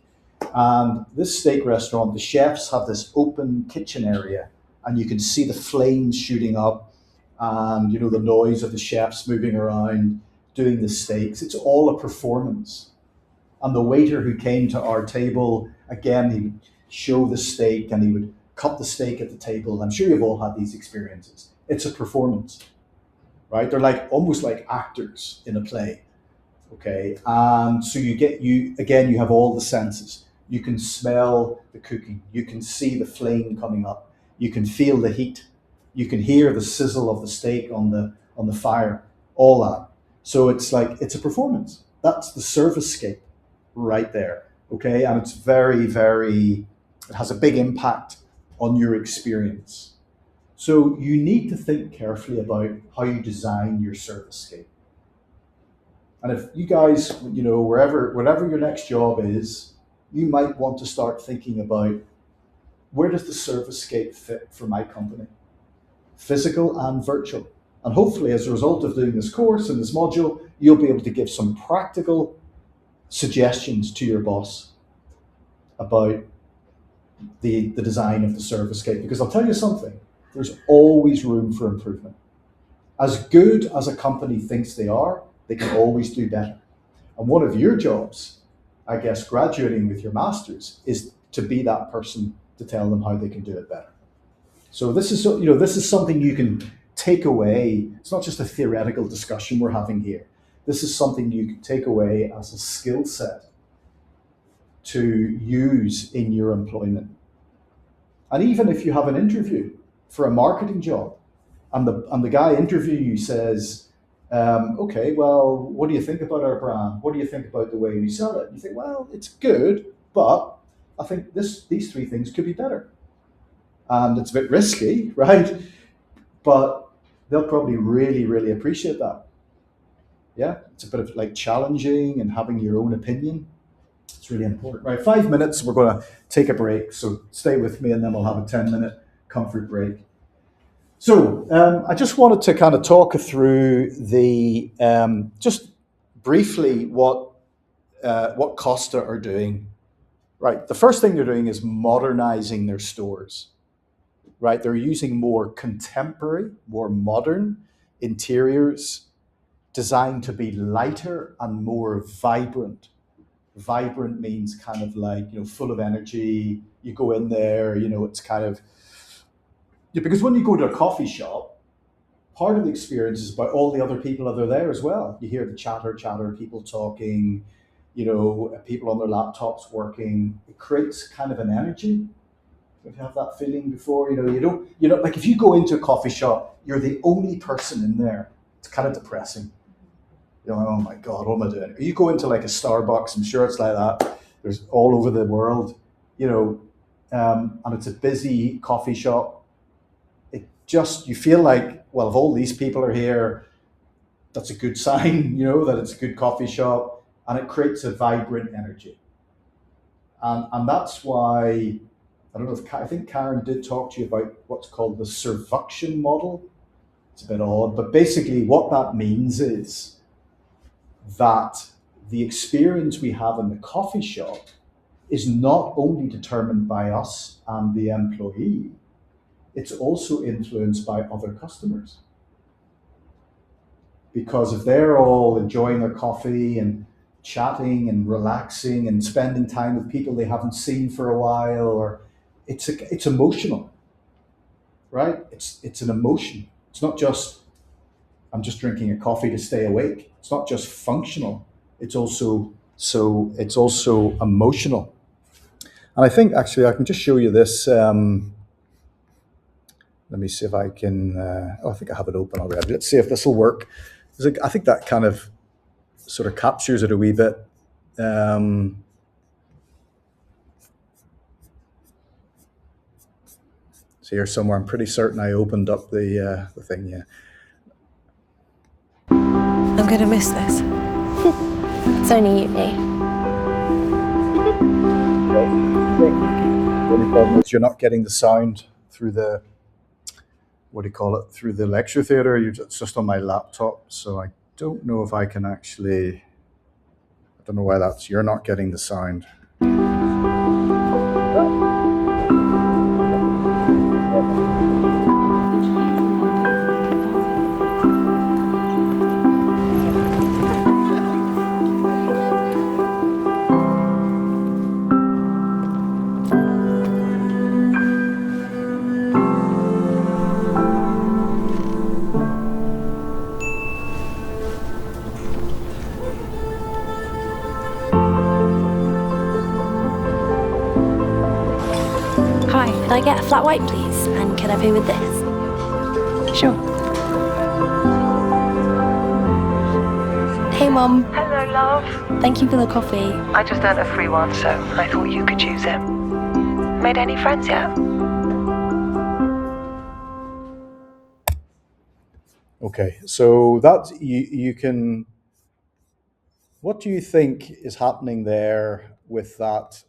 And this steak restaurant, the chefs have this open kitchen area, and you can see the flames shooting up, and the noise of the chefs moving around doing the steaks. It's all a performance. And the waiter who came to our table, again, he would show the steak and he would cut the steak at the table. I'm sure you've all had these experiences. It's a performance, right? They're almost like actors in a play. Okay, and so you have all the senses. You can smell the cooking. You can see the flame coming up. You can feel the heat. You can hear the sizzle of the steak on the fire. All that. So it's a performance. That's the servicescape right there. Okay, and it's very, very. It has a big impact on your experience. So you need to think carefully about how you design your servicescape. And if you guys, whatever your next job is, you might want to start thinking about, where does the servicescape fit for my company? Physical and virtual. And hopefully as a result of doing this course and this module, you'll be able to give some practical suggestions to your boss about the design of the servicescape. Because I'll tell you something, there's always room for improvement. As good as a company thinks they are, they can always do better. And one of your jobs, I guess, graduating with your master's, is to be that person to tell them how they can do it better. So this is something you can take away. It's not just a theoretical discussion we're having here. This is something you can take away as a skill set to use in your employment. And even if you have an interview for a marketing job, and the guy interviewing you says, okay, well, what do you think about our brand? What do you think about the way we sell it? And you think, well, it's good, but I think these three things could be better. And it's a bit risky, right? But they'll probably really, really appreciate that. Yeah, it's a bit of like challenging and having your own opinion. It's really important. Right, 5 minutes, we're going to take a break. So stay with me and then we'll have a 10-minute comfort break. So I just wanted to kind of talk through just briefly what Costa are doing. Right, the first thing they're doing is modernizing their stores. Right, they're using more contemporary, more modern interiors designed to be lighter and more vibrant. Vibrant means kind of like, full of energy. You go in there, it's kind of, because when you go to a coffee shop, part of the experience is about all the other people that are there as well. You hear the chatter, people talking, people on their laptops working. It creates kind of an energy. If you have that feeling before, you don't, like if you go into a coffee shop, you're the only person in there. It's kind of depressing. Oh my God, what am I doing? You go into like a Starbucks, I'm sure it's like that. There's all over the world, and it's a busy coffee shop. You feel like, well, if all these people are here, that's a good sign, that it's a good coffee shop, and it creates a vibrant energy. And that's why, I don't know if, I think Karen did talk to you about what's called the servuction model. It's a bit odd, but basically what that means is that the experience we have in the coffee shop is not only determined by us and the employee, it's also influenced by other customers. Because if they're all enjoying their coffee and chatting and relaxing and spending time with people they haven't seen for a while, or it's emotional, right? It's an emotion. It's not just, I'm just drinking a coffee to stay awake. It's not just functional. It's also emotional. And I think actually I can just show you this. Let me see if I can. I think I have it open already. Let's see if this will work. I think that kind of sort of captures it a wee bit. So here somewhere, I'm pretty certain I opened up the thing. Yeah. I'm gonna miss this. It's only uni. The only problem is you're not getting the sound through the, through the lecture theatre. It's just on my laptop, so I don't know if I can actually, I don't know why you're not getting the sound. Hi, could I get a flat white, please? And can I pay with this? Sure. Hey, Mum. Hello, love. Thank you for the coffee. I just earned a free one, so I thought you could use it. Made any friends yet? Okay, so that you can. What do you think is happening there with that?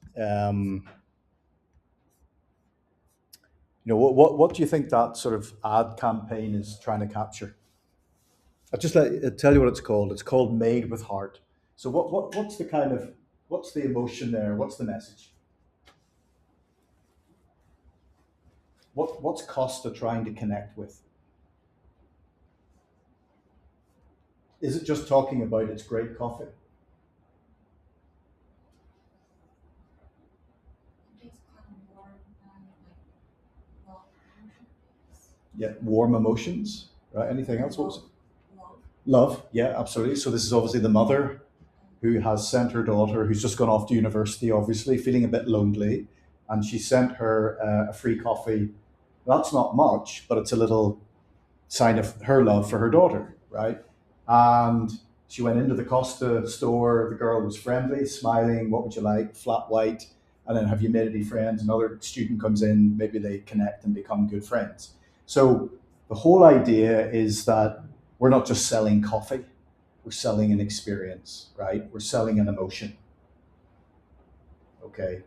What do you think that sort of ad campaign is trying to capture? I'll just tell you what it's called. It's called Made with Heart. So what's the emotion there? What's the message? What's Costa trying to connect with? Is it just talking about its great coffee? It's kind of warm and like, Yeah, warm emotions, right? Anything else? What was it? love. Love, yeah, absolutely. So this is obviously the mother who has sent her daughter, who's just gone off to university, obviously feeling a bit lonely, and she sent her a free coffee. That's not much, but it's a little sign of her love for her daughter, right? And she went into the Costa store. The girl was friendly, smiling. What would you like? Flat white. And then have you made any friends? Another student comes in. Maybe they connect and become good friends. So the whole idea is that we're not just selling coffee. We're selling an experience, right? We're selling an emotion. Okay.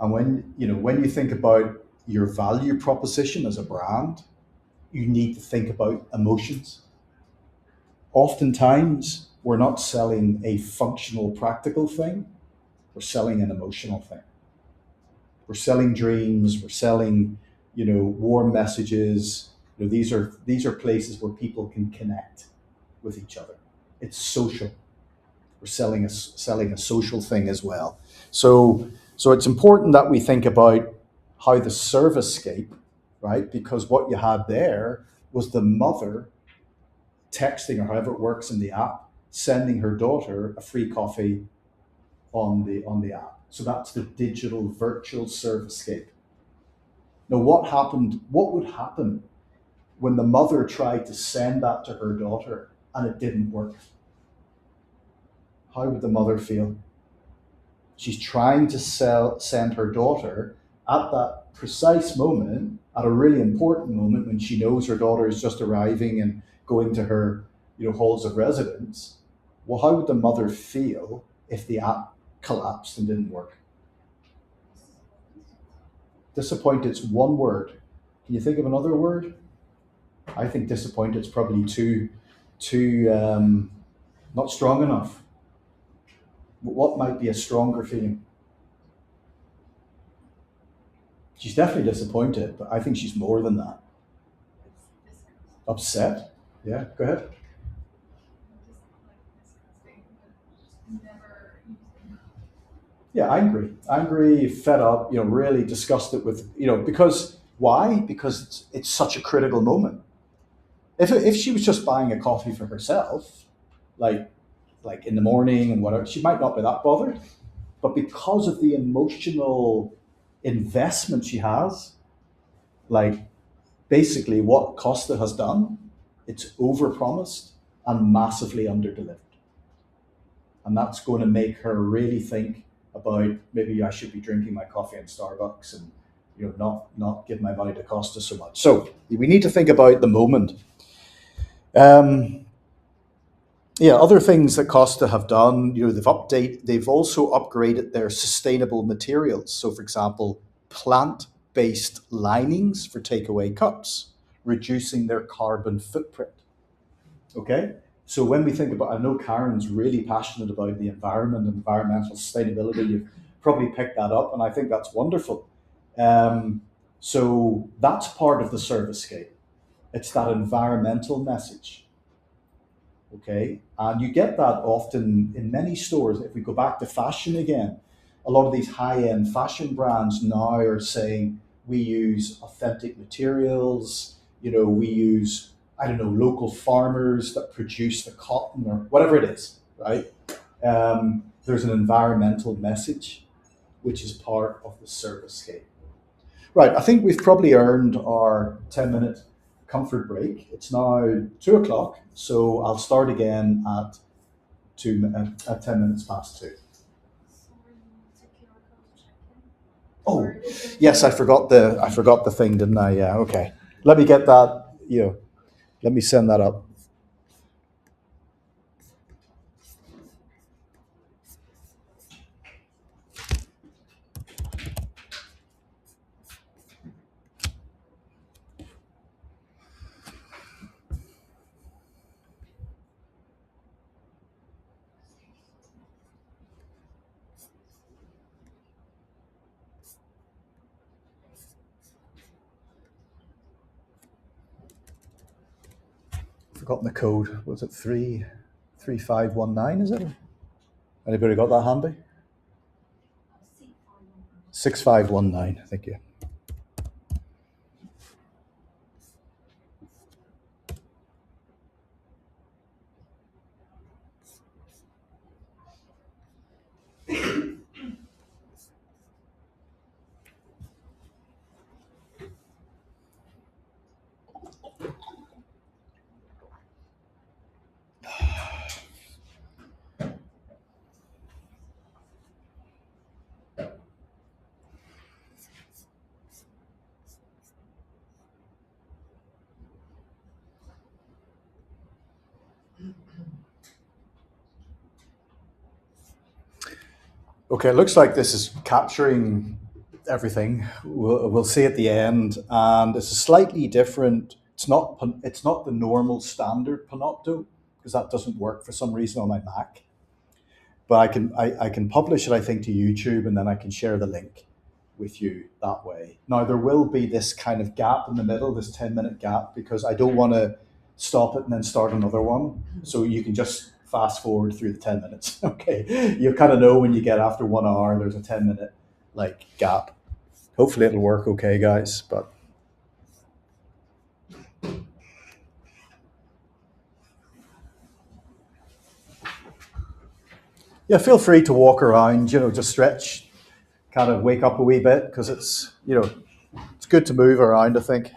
And when you think about your value proposition as a brand, you need to think about emotions. Oftentimes, we're not selling a functional, practical thing, we're selling an emotional thing. We're selling dreams, we're selling, warm messages. These are places where people can connect with each other. It's social. We're selling a social thing as well. So it's important that we think about how the service scape, right? Because what you had there was the mother texting, or however it works in the app, sending her daughter a free coffee on the app. So that's the digital virtual servicescape. Now, what would happen when the mother tried to send that to her daughter and it didn't work? How would the mother feel? She's trying to send her daughter at that precise moment, at a really important moment when she knows her daughter is just arriving and going to her, halls of residence. Well, how would the mother feel if the app collapsed and didn't work? Disappointed's one word. Can you think of another word? I think disappointed's probably too not strong enough. What might be a stronger feeling? She's definitely disappointed, but I think she's more than that. Upset? Yeah, go ahead. Yeah, angry, fed up, really disgusted with, because why? Because it's such a critical moment. If she was just buying a coffee for herself, like in the morning and whatever, she might not be that bothered. But because of the emotional investment she has, like basically what Costa has done, it's overpromised and massively underdelivered. And that's going to make her really think about, maybe I should be drinking my coffee in Starbucks and not give my money to Costa so much. So we need to think about the moment. Yeah, other things that Costa have done, they've also upgraded their sustainable materials. So, for example, plant-based linings for takeaway cups, reducing their carbon footprint. Okay, so when we think about, I know Karen's really passionate about the environment and environmental sustainability. You've probably picked that up, and I think that's wonderful. So that's part of the servicescape. It's that environmental message. Okay, and you get that often in many stores. If we go back to fashion again, a lot of these high-end fashion brands now are saying we use authentic materials. We use, I don't know, local farmers that produce the cotton or whatever it is, right? There's an environmental message, which is part of the servicescape. Right, I think we've probably earned our 10-minute comfort break. It's now 2 o'clock, so I'll start again at 10 minutes past 2. Oh, yes, I forgot the thing, didn't I? Yeah, okay. Let me get that. Let me send that up. Forgotten the code. Was it 33519? Is it? Anybody got that handy? 6519. Thank you. Okay, it looks like this is capturing everything. We'll see at the end, and it's a slightly different. It's not the normal standard Panopto because that doesn't work for some reason on my Mac. But I can publish it, I think, to YouTube, and then I can share the link with you that way. Now there will be this kind of gap in the middle, this 10-minute gap, because I don't want to stop it and then start another one. So you can just fast forward through the 10 minutes. Okay. You kind of know when you get after 1 hour, there's a 10-minute like gap. Hopefully it'll work okay, guys. But yeah, feel free to walk around, just stretch, kind of wake up a wee bit, because it's good to move around, I think.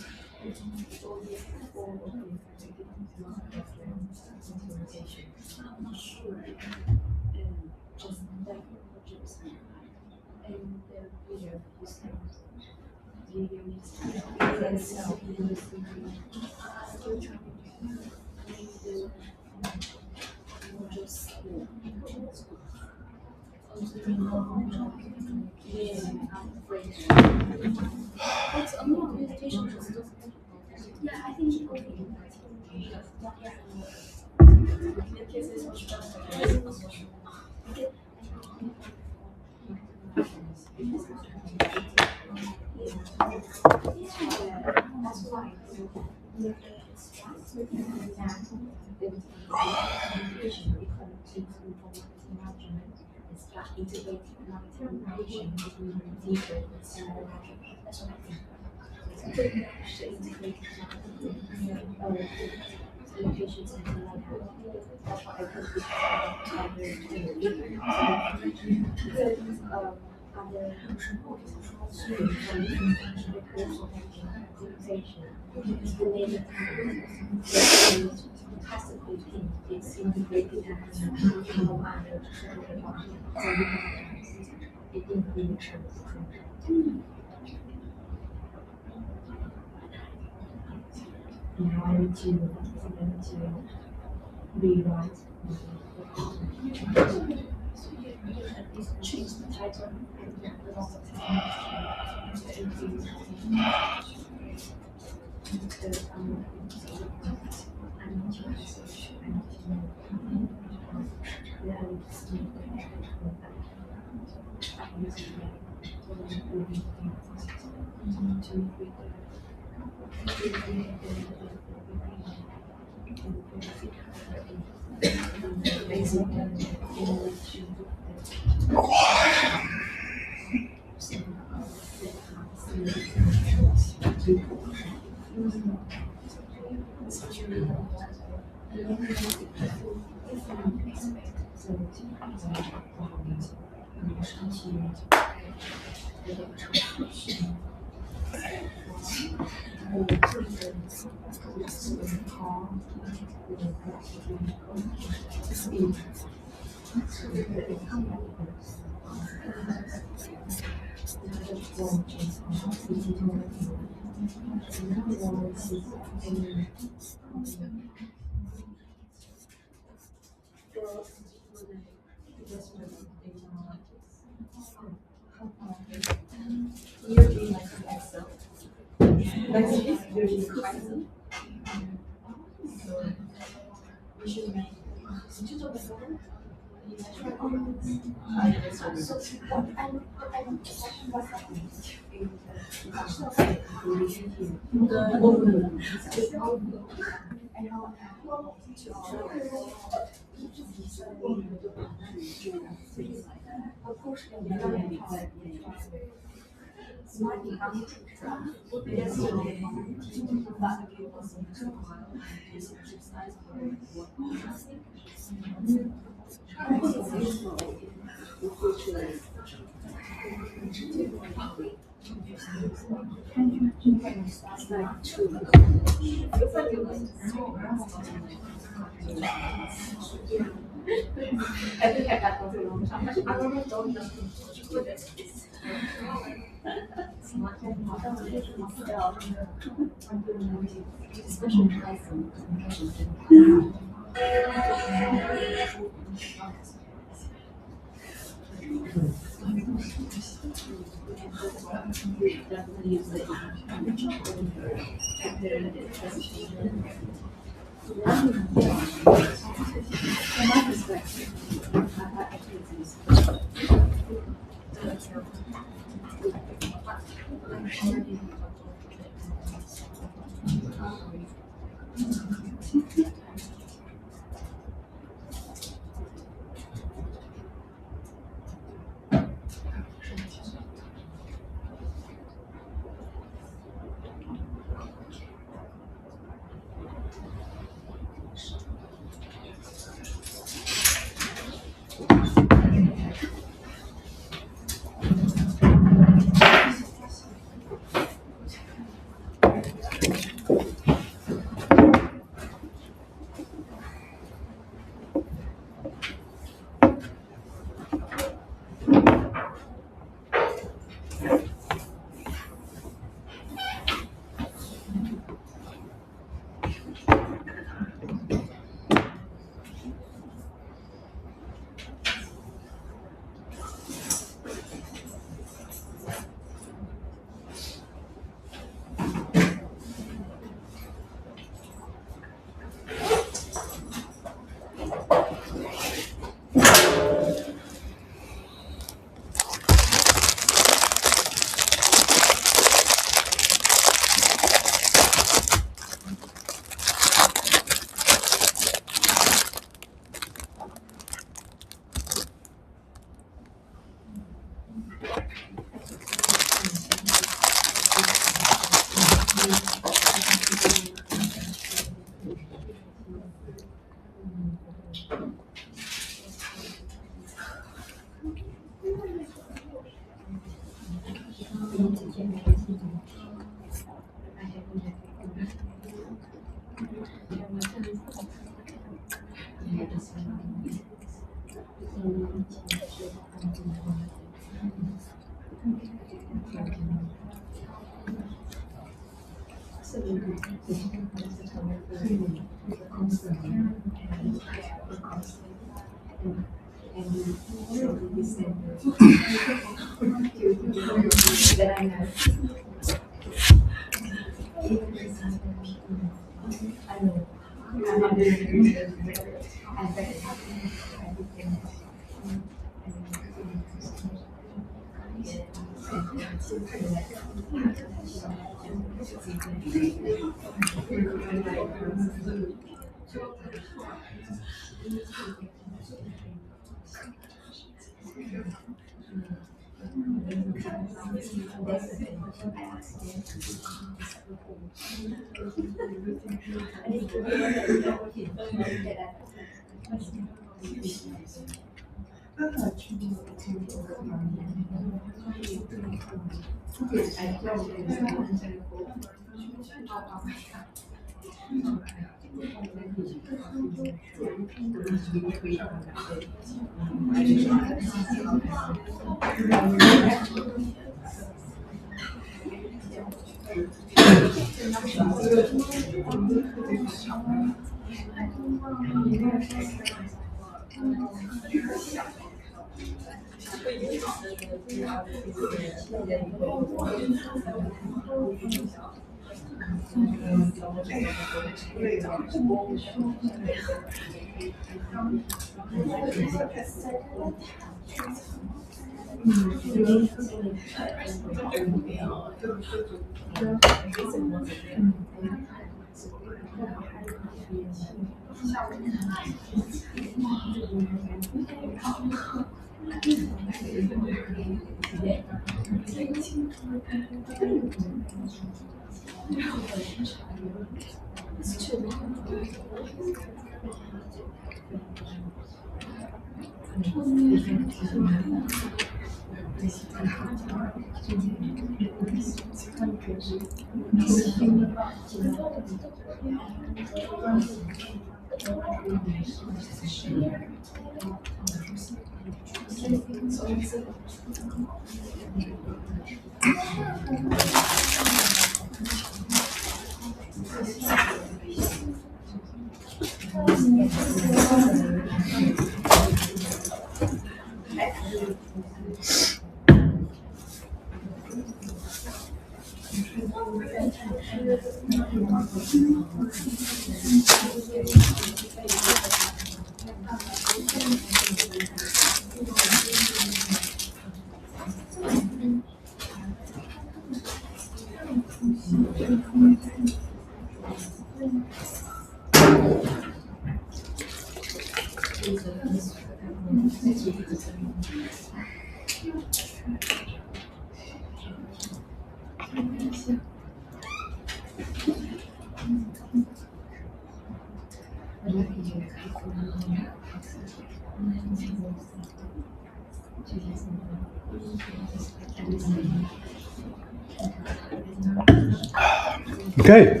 Okay,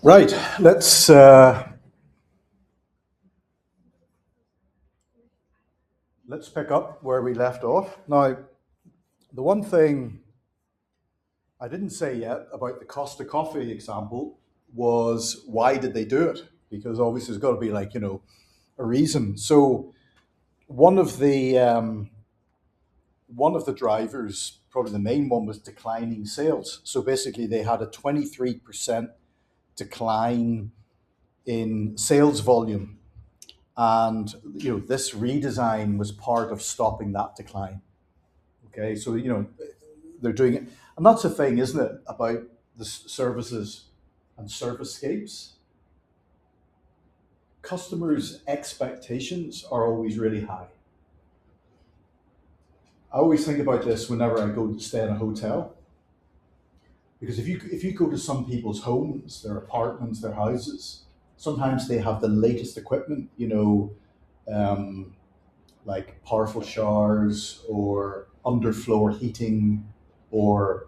right. Let's pick up where we left off. Now, the one thing I didn't say yet about the Costa Coffee example was why did they do it? Because obviously there's got to be a reason. So one of the one of the drivers, probably the main one, was declining sales. So basically, they had a 23% decline in sales volume, and this redesign was part of stopping that decline. Okay, so they're doing it, and that's the thing, isn't it, about the services and servicescapes? Customers' expectations are always really high. I always think about this whenever I go to stay in a hotel, because if you go to some people's homes, their apartments, their houses, sometimes they have the latest equipment, like powerful showers or underfloor heating or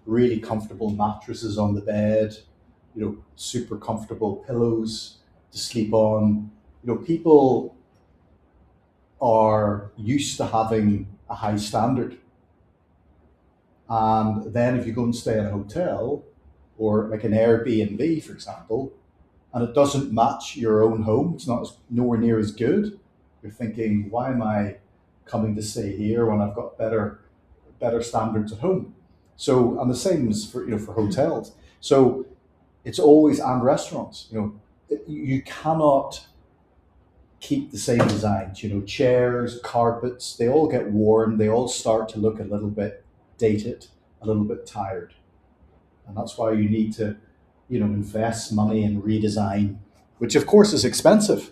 really comfortable mattresses on the bed, super comfortable pillows to sleep on. People are used to having a high standard. And then if you go and stay in a hotel or like an Airbnb, for example, and it doesn't match your own home, it's nowhere near as good, you're thinking, why am I coming to stay here when I've got better standards at home? So, and the same is for hotels. So it's always, and restaurants, you cannot keep the same designs. Chairs, carpets, they all get worn, they all start to look a little bit dated, a little bit tired. And that's why you need to, invest money in redesign, which of course is expensive,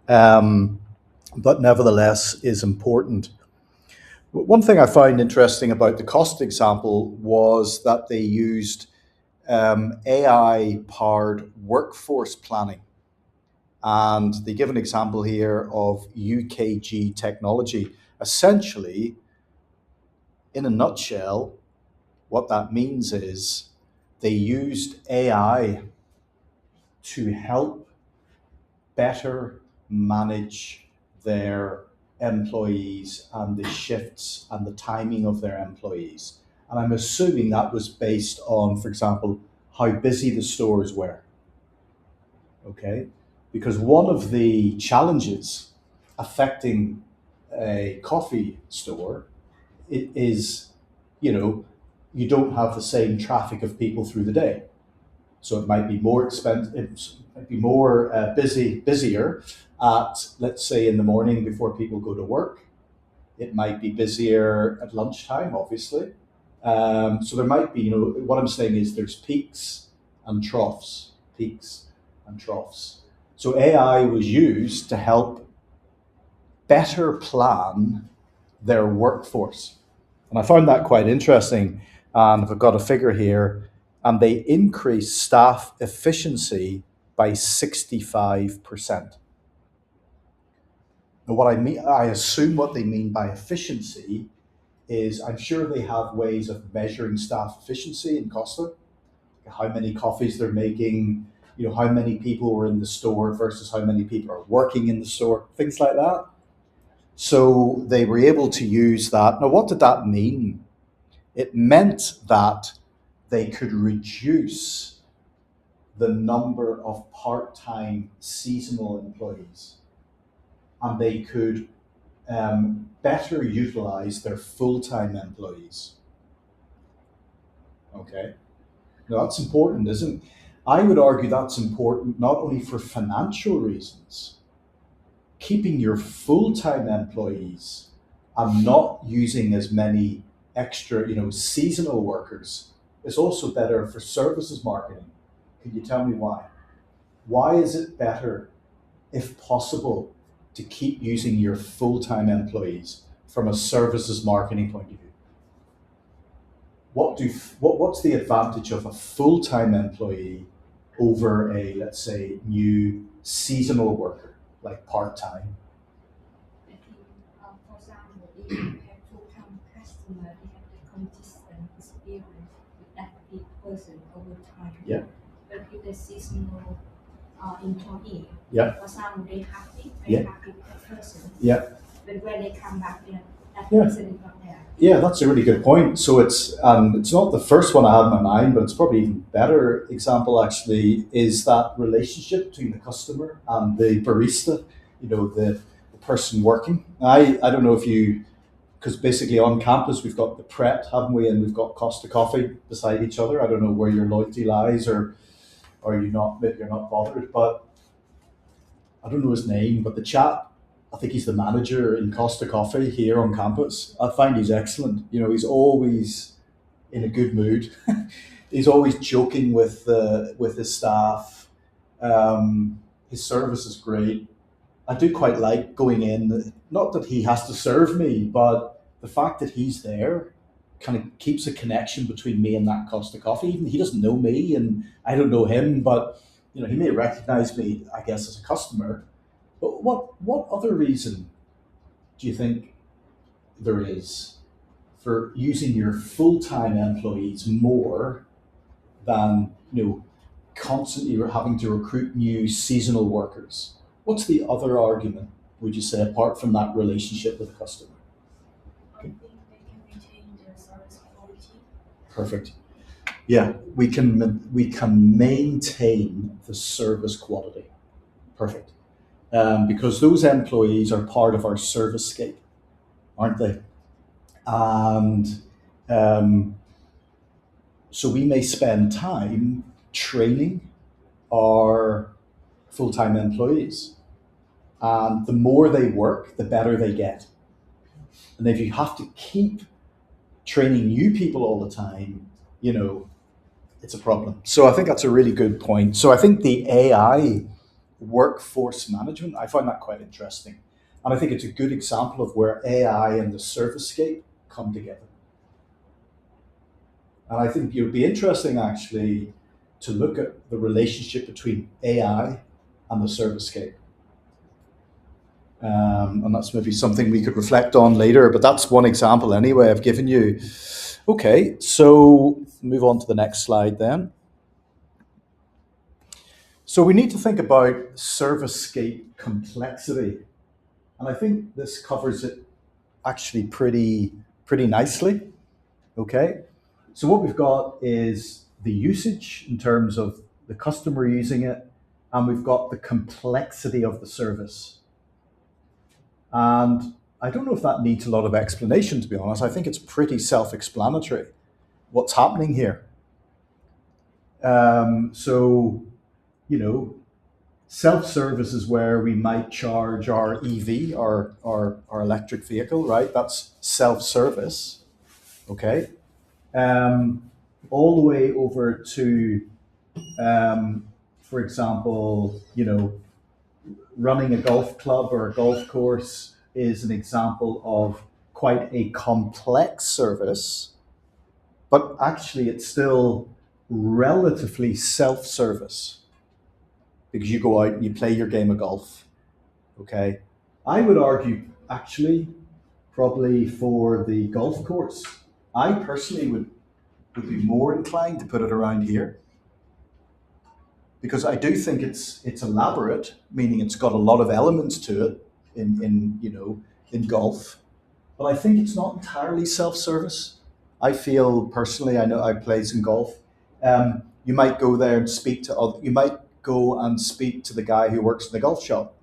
but nevertheless is important. One thing I found interesting about the cost example was that they used AI-powered workforce planning. And they give an example here of UKG technology. Essentially, in a nutshell, what that means is they used AI to help better manage their employees and the shifts and the timing of their employees. And I'm assuming that was based on, for example, how busy the stores were. Okay? Because one of the challenges affecting a coffee store is, you don't have the same traffic of people through the day. So it might be more expensive, it might be more busier at, let's say, in the morning before people go to work. It might be busier at lunchtime, obviously. So there might be, what I'm saying is there's peaks and troughs, peaks and troughs. So AI was used to help better plan their workforce. And I found that quite interesting. And I've got a figure here, and they increased staff efficiency by 65%. Now, what I mean, I assume what they mean by efficiency is I'm sure they have ways of measuring staff efficiency in Costa, how many coffees they're making, how many people were in the store versus how many people are working in the store, things like that. So they were able to use that. Now, what did that mean? It meant that they could reduce the number of part-time seasonal employees, and they could better utilize their full-time employees. Okay, now that's important, isn't it? I would argue that's important not only for financial reasons. Keeping your full-time employees and not using as many extra, seasonal workers is also better for services marketing. Can you tell me why? Why is it better, if possible, to keep using your full-time employees from a services marketing point of view? What's the advantage of a full-time employee over a, let's say, new seasonal worker, like part-time? I think, for example, if you have full-time customer, they have the consistent experience with that person over time. Yeah. But with the seasonal employee, Yeah. for example, they happy, Yeah. happy with that person. Yeah. But when they come back, that Yeah. person is not there. Yeah, that's a really good point. So it's not the first one I had in my mind, but it's probably even better example actually is that relationship between the customer and the barista, the person working. I don't know if you, because basically on campus we've got the Pret, haven't we, and we've got Costa Coffee beside each other. I don't know where your loyalty lies, or you're not, maybe you're not bothered, but I don't know his name, but the chap, I think he's the manager in Costa Coffee here on campus. I find he's excellent. He's always in a good mood. He's always joking with his staff. His service is great. I do quite like going in. Not that he has to serve me, but the fact that he's there kind of keeps a connection between me and that Costa Coffee. Even he doesn't know me, and I don't know him, but he may recognize me, I guess, as a customer. But what other reason do you think there is for using your full-time employees more than constantly having to recruit new seasonal workers? What's the other argument, would you say, apart from that relationship with the customer? I think they can maintain their service quality. Perfect. Yeah, we can maintain the service quality. Perfect. Because those employees are part of our service scape, aren't they? And so we may spend time training our full-time employees. And the more they work, the better they get. And if you have to keep training new people all the time, it's a problem. So I think that's a really good point. So I think the AI workforce management, I find that quite interesting. And I think it's a good example of where AI and the servicescape come together. And I think it would be interesting actually to look at the relationship between AI and the servicescape. And that's maybe something we could reflect on later, but that's one example anyway I've given you. Okay, so move on to the next slide then. So we need to think about servicescape complexity. And I think this covers it actually pretty nicely. Okay, so what we've got is the usage in terms of the customer using it, and we've got the complexity of the service. And I don't know if that needs a lot of explanation, to be honest. I think it's pretty self-explanatory what's happening here. So, self-service is where we might charge our EV, our electric vehicle, right? That's self-service, okay? All the way over to, for example, running a golf club or a golf course is an example of quite a complex service, but actually it's still relatively self-service because you go out and you play your game of golf. Okay, I would argue actually probably for the golf course, I personally would be more inclined to put it around here because I do think it's elaborate, meaning it's got a lot of elements to it in golf, but I think it's not entirely self-service. I feel personally, I know I played some golf. You might go there and speak to other. You might go and speak to the guy who works in the golf shop.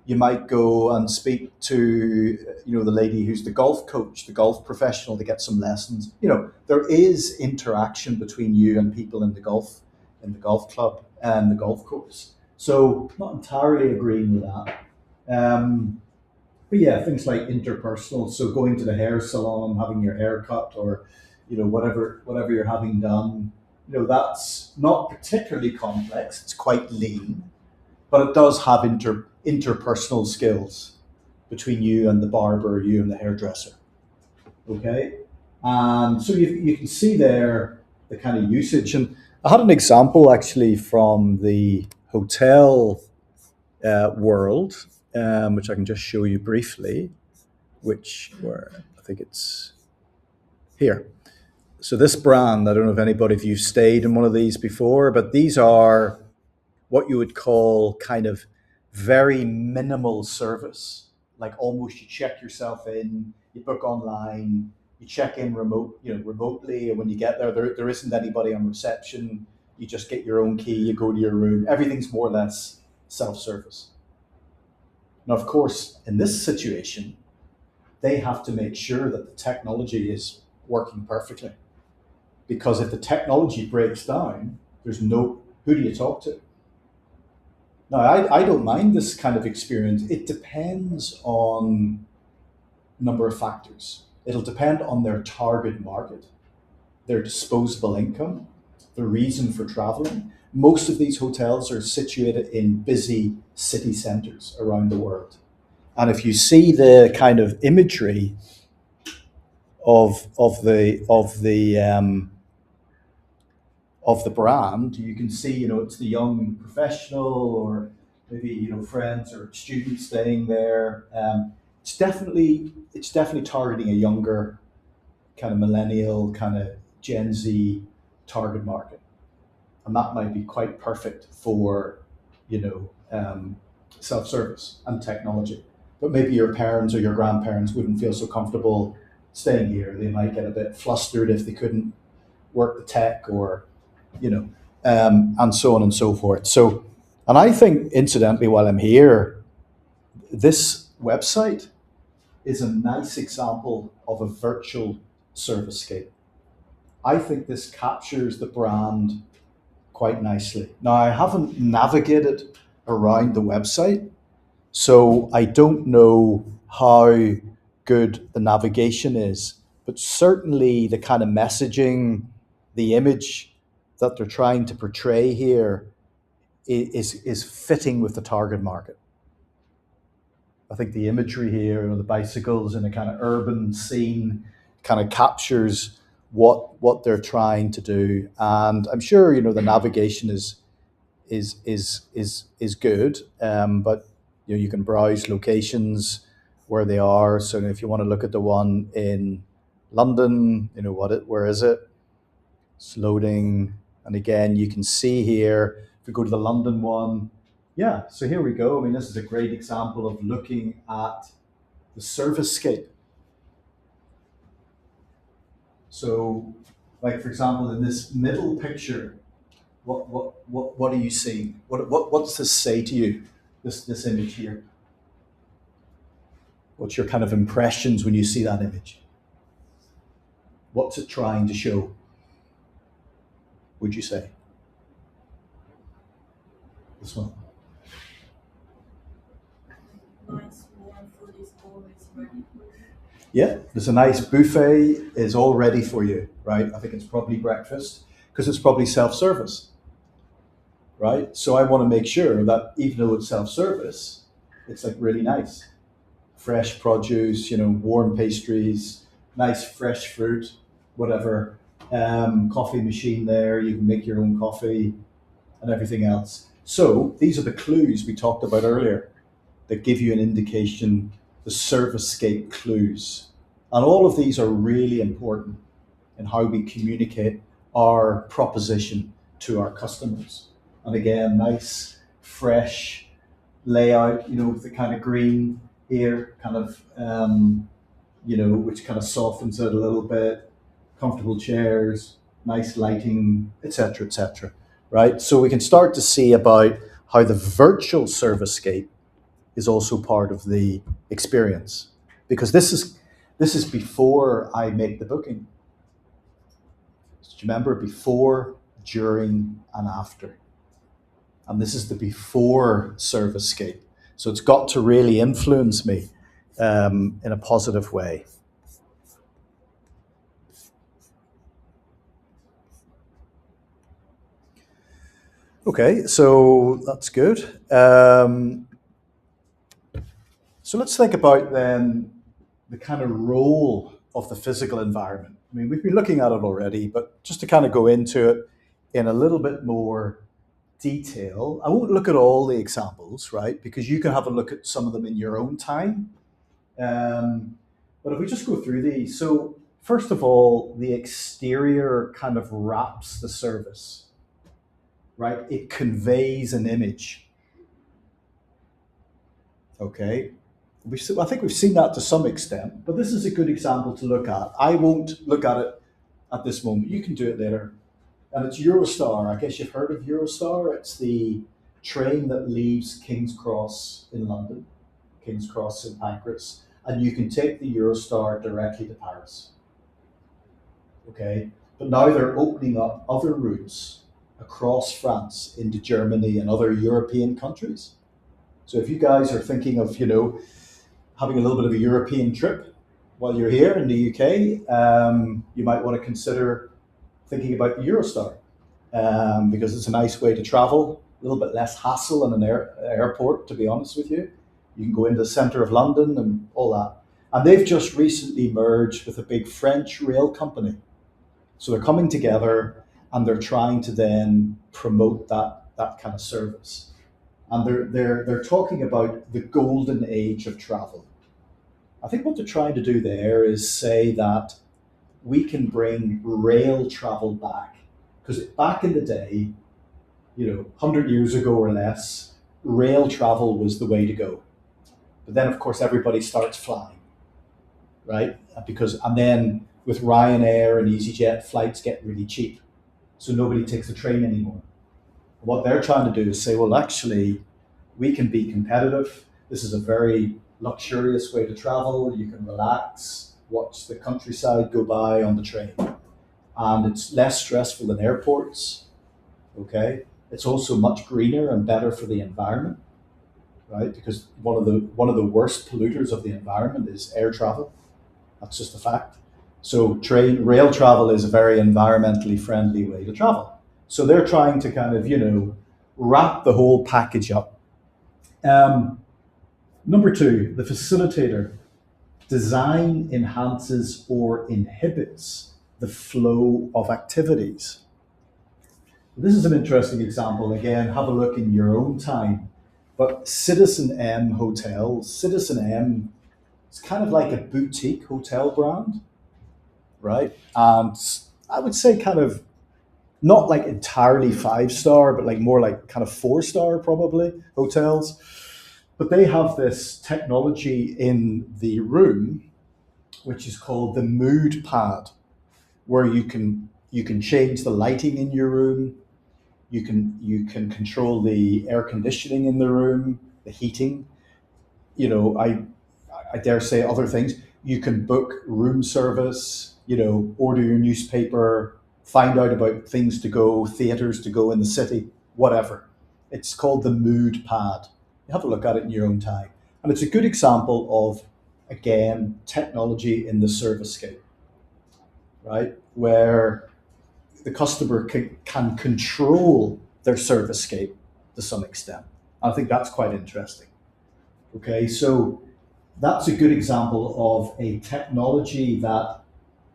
You might go and speak to the lady who's the golf coach, the golf professional, to get some lessons. There is interaction between you and people in the golf club and the golf course. So not entirely agreeing with that. But yeah, things like interpersonal. So going to the hair salon, having your hair cut, or whatever you're having done. That's not particularly complex. It's quite lean, but it does have interpersonal skills between you and the barber, you and the hairdresser. Okay, and so you can see there the kind of usage. And I had an example actually from the hotel world, which I can just show you briefly, I think it's here. So this brand, I don't know if anybody of you stayed in one of these before, but these are what you would call kind of very minimal service, like almost you check yourself in, you book online, you check in remotely, and when you get there isn't anybody on reception. You just get your own key, you go to your room. Everything's more or less self-service. Now, of course, in this situation, they have to make sure that the technology is working perfectly. Because if the technology breaks down, who do you talk to? Now, I don't mind this kind of experience. It depends on a number of factors. It'll depend on their target market, their disposable income, the reason for traveling. Most of these hotels are situated in busy city centers around the world. And if you see the kind of imagery of the brand, you can see, it's the young professional or maybe, friends or students staying there. It's definitely targeting a younger kind of millennial, kind of Gen Z target market. And that might be quite perfect for, self-service and technology. But maybe your parents or your grandparents wouldn't feel so comfortable staying here. They might get a bit flustered if they couldn't work the tech or, and so on and so forth. So, and I think, incidentally, while I'm here, this website is a nice example of a virtual servicescape. I think this captures the brand quite nicely. Now, I haven't navigated around the website, so I don't know how good the navigation is, but certainly the kind of messaging, the image that they're trying to portray here is fitting with the target market. I think the imagery here, the bicycles in a kind of urban scene, kind of captures what they're trying to do. And I'm sure, the navigation is is good, but you can browse locations where they are. So if you want to look at the one in London, where is it? It's loading, and again you can see here if we go to the London one. Yeah, so here we go. I mean, this is a great example of looking at the servicescape. So, like for example, in this middle picture, what are you seeing? What does this say to you? This image here. What's your kind of impressions when you see that image? What's it trying to show, would you say? This one. Nice warm food is always ready. Yeah, there's a nice buffet is all ready for you, right? I think it's probably breakfast because it's probably self-service, right? So I want to make sure that even though it's self-service, it's like really nice. Fresh produce, warm pastries, nice fresh fruit, whatever. Coffee machine there, you can make your own coffee and everything else. So these are the clues we talked about earlier that give you an indication, the servicescape clues. And all of these are really important in how we communicate our proposition to our customers. And again, nice, fresh layout, with the kind of green here, kind of, which kind of softens it a little bit, comfortable chairs, nice lighting, etc., right? So we can start to see about how the virtual servicescape is also part of the experience, because this is before I make the booking. So do you remember before, during, and after? And this is the before servicescape. So it's got to really influence me in a positive way. Okay, so that's good. So let's think about then the kind of role of the physical environment. I mean, we've been looking at it already, but just to kind of go into it in a little bit more detail. I won't look at all the examples, right? Because you can have a look at some of them in your own time. But if we just go through these, so first of all, the exterior kind of wraps the service, right? It conveys an image. Okay. I think we've seen that to some extent, but this is a good example to look at. I won't look at it at this moment. You can do it later. And it's Eurostar. I guess you've heard of Eurostar. It's the train that leaves King's Cross in London, King's Cross St Pancras, and you can take the Eurostar directly to Paris. Okay, but now they're opening up other routes across France into Germany and other European countries. So if you guys are thinking of, having a little bit of a European trip while you're here in the UK, you might want to consider thinking about the Eurostar, because it's a nice way to travel, a little bit less hassle in an airport, to be honest with you. You can go into the centre of London and all that. And they've just recently merged with a big French rail company. So they're coming together and they're trying to then promote that kind of service. And they're talking about the golden age of travel. I think what they're trying to do there is say that we can bring rail travel back. Because back in the day, 100 years ago or less, rail travel was the way to go. But then, of course, everybody starts flying, right? And then with Ryanair and EasyJet, flights get really cheap. So nobody takes the train anymore. What they're trying to do is say, well, actually, we can be competitive. This is a very luxurious way to travel. You can relax, watch the countryside go by on the train. And it's less stressful than airports, okay? It's also much greener and better for the environment, right? Because one of the worst polluters of the environment is air travel. That's just a fact. So rail travel is a very environmentally friendly way to travel. So they're trying to kind of, wrap the whole package up. Number two, the facilitator. Design enhances or inhibits the flow of activities. This is an interesting example. Again, have a look in your own time. But Citizen M Hotels, Citizen M, it's kind of like a boutique hotel brand, right? And I would say kind of not like entirely 5 star, but like more like kind of 4 star probably hotels. But they have this technology in the room, which is called the mood pad, where you can change the lighting in your room. You can control the air conditioning in the room, the heating. I dare say other things. You can book room service, order your newspaper, find out about things to go, theaters to go in the city, whatever. It's called the Mood Pad. You have a look at it in your own time. And it's a good example of, again, technology in the servicescape, right? Where the customer can control their servicescape to some extent. I think that's quite interesting. Okay, so that's a good example of a technology that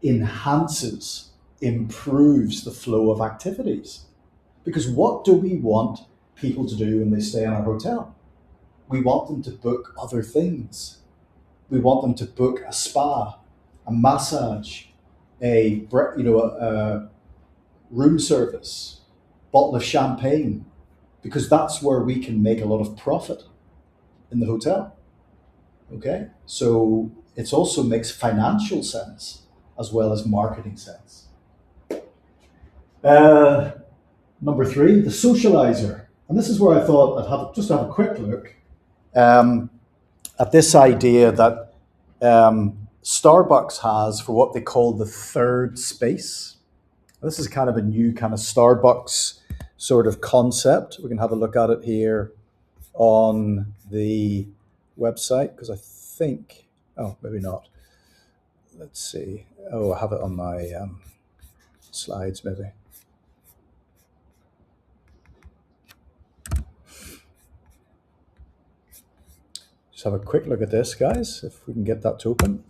enhances, improves the flow of activities. Because what do we want people to do when they stay in our hotel? We want them to book other things. We want them to book a spa, a massage, a room service, bottle of champagne, because that's where we can make a lot of profit in the hotel. Okay, so it also makes financial sense as well as marketing sense. Uh, Number 3, the socializer, and this is where I thought I'd just have a quick look um, at this idea that Starbucks has for what they call the third space. This is kind of a new kind of Starbucks sort of concept. We can have a look at it here on the website because I think, oh, maybe not. Let's see. Oh, I have it on my slides, maybe. Just have a quick look at this, guys, if we can get that to open.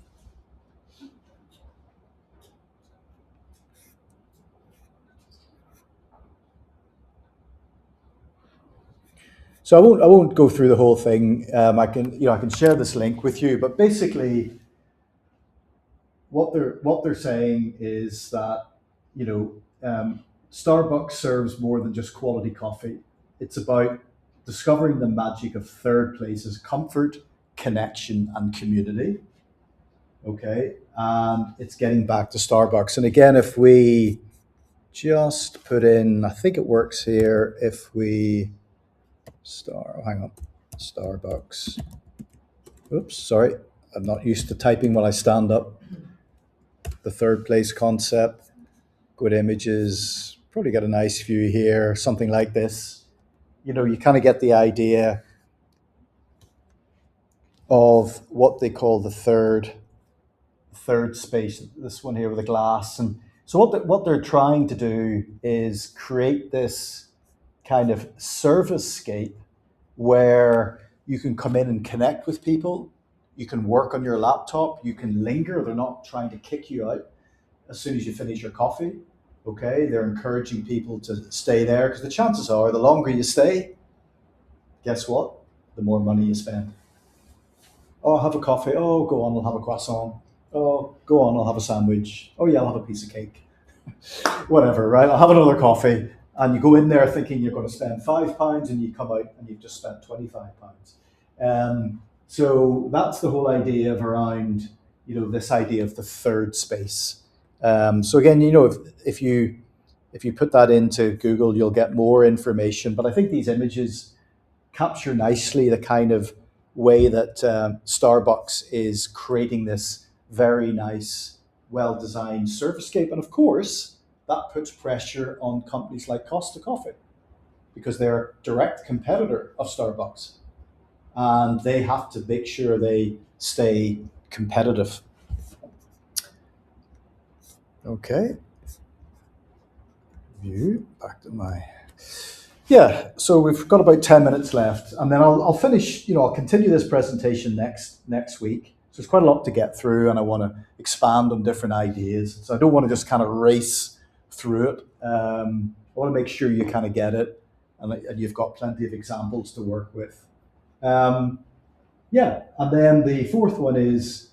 So I won't go through the whole thing. I can share this link with you, but basically, what they're saying is that Starbucks serves more than just quality coffee. It's about discovering the magic of third places, comfort, connection, and community. Okay, and it's getting back to Starbucks. And again, if we just put in, I think it works here. If we Starbucks. Oops, sorry. I'm not used to typing when I stand up. The third place concept. Go to images. Probably get a nice view here. Something like this. You kind of get the idea of what they call the third space. This one here with a glass. And so what they're trying to do is create this kind of service-scape where you can come in and connect with people. You can work on your laptop. You can linger. They're not trying to kick you out as soon as you finish your coffee. Okay, they're encouraging people to stay there because the chances are the longer you stay, guess what? The more money you spend. Oh, I'll have a coffee. Oh, go on, I'll have a croissant. Oh, go on, I'll have a sandwich. Oh yeah, I'll have a piece of cake. Whatever, right? I'll have another coffee. And you go in there thinking you're going to spend £5 and you come out and you've just spent £25. So that's the whole idea of around, this idea of the third space. So again, if you put that into Google, you'll get more information. But I think these images capture nicely the kind of way that Starbucks is creating this very nice, well-designed servicescape. And of course, that puts pressure on companies like Costa Coffee because they're a direct competitor of Starbucks. And they have to make sure they stay competitive. Okay. View, back to my... Yeah, so we've got about 10 minutes left. And then I'll finish, I'll continue this presentation next week. So there's quite a lot to get through and I want to expand on different ideas. So I don't want to just kind of race through it. I want to make sure you kind of get it, and you've got plenty of examples to work with. Yeah, and then the fourth one is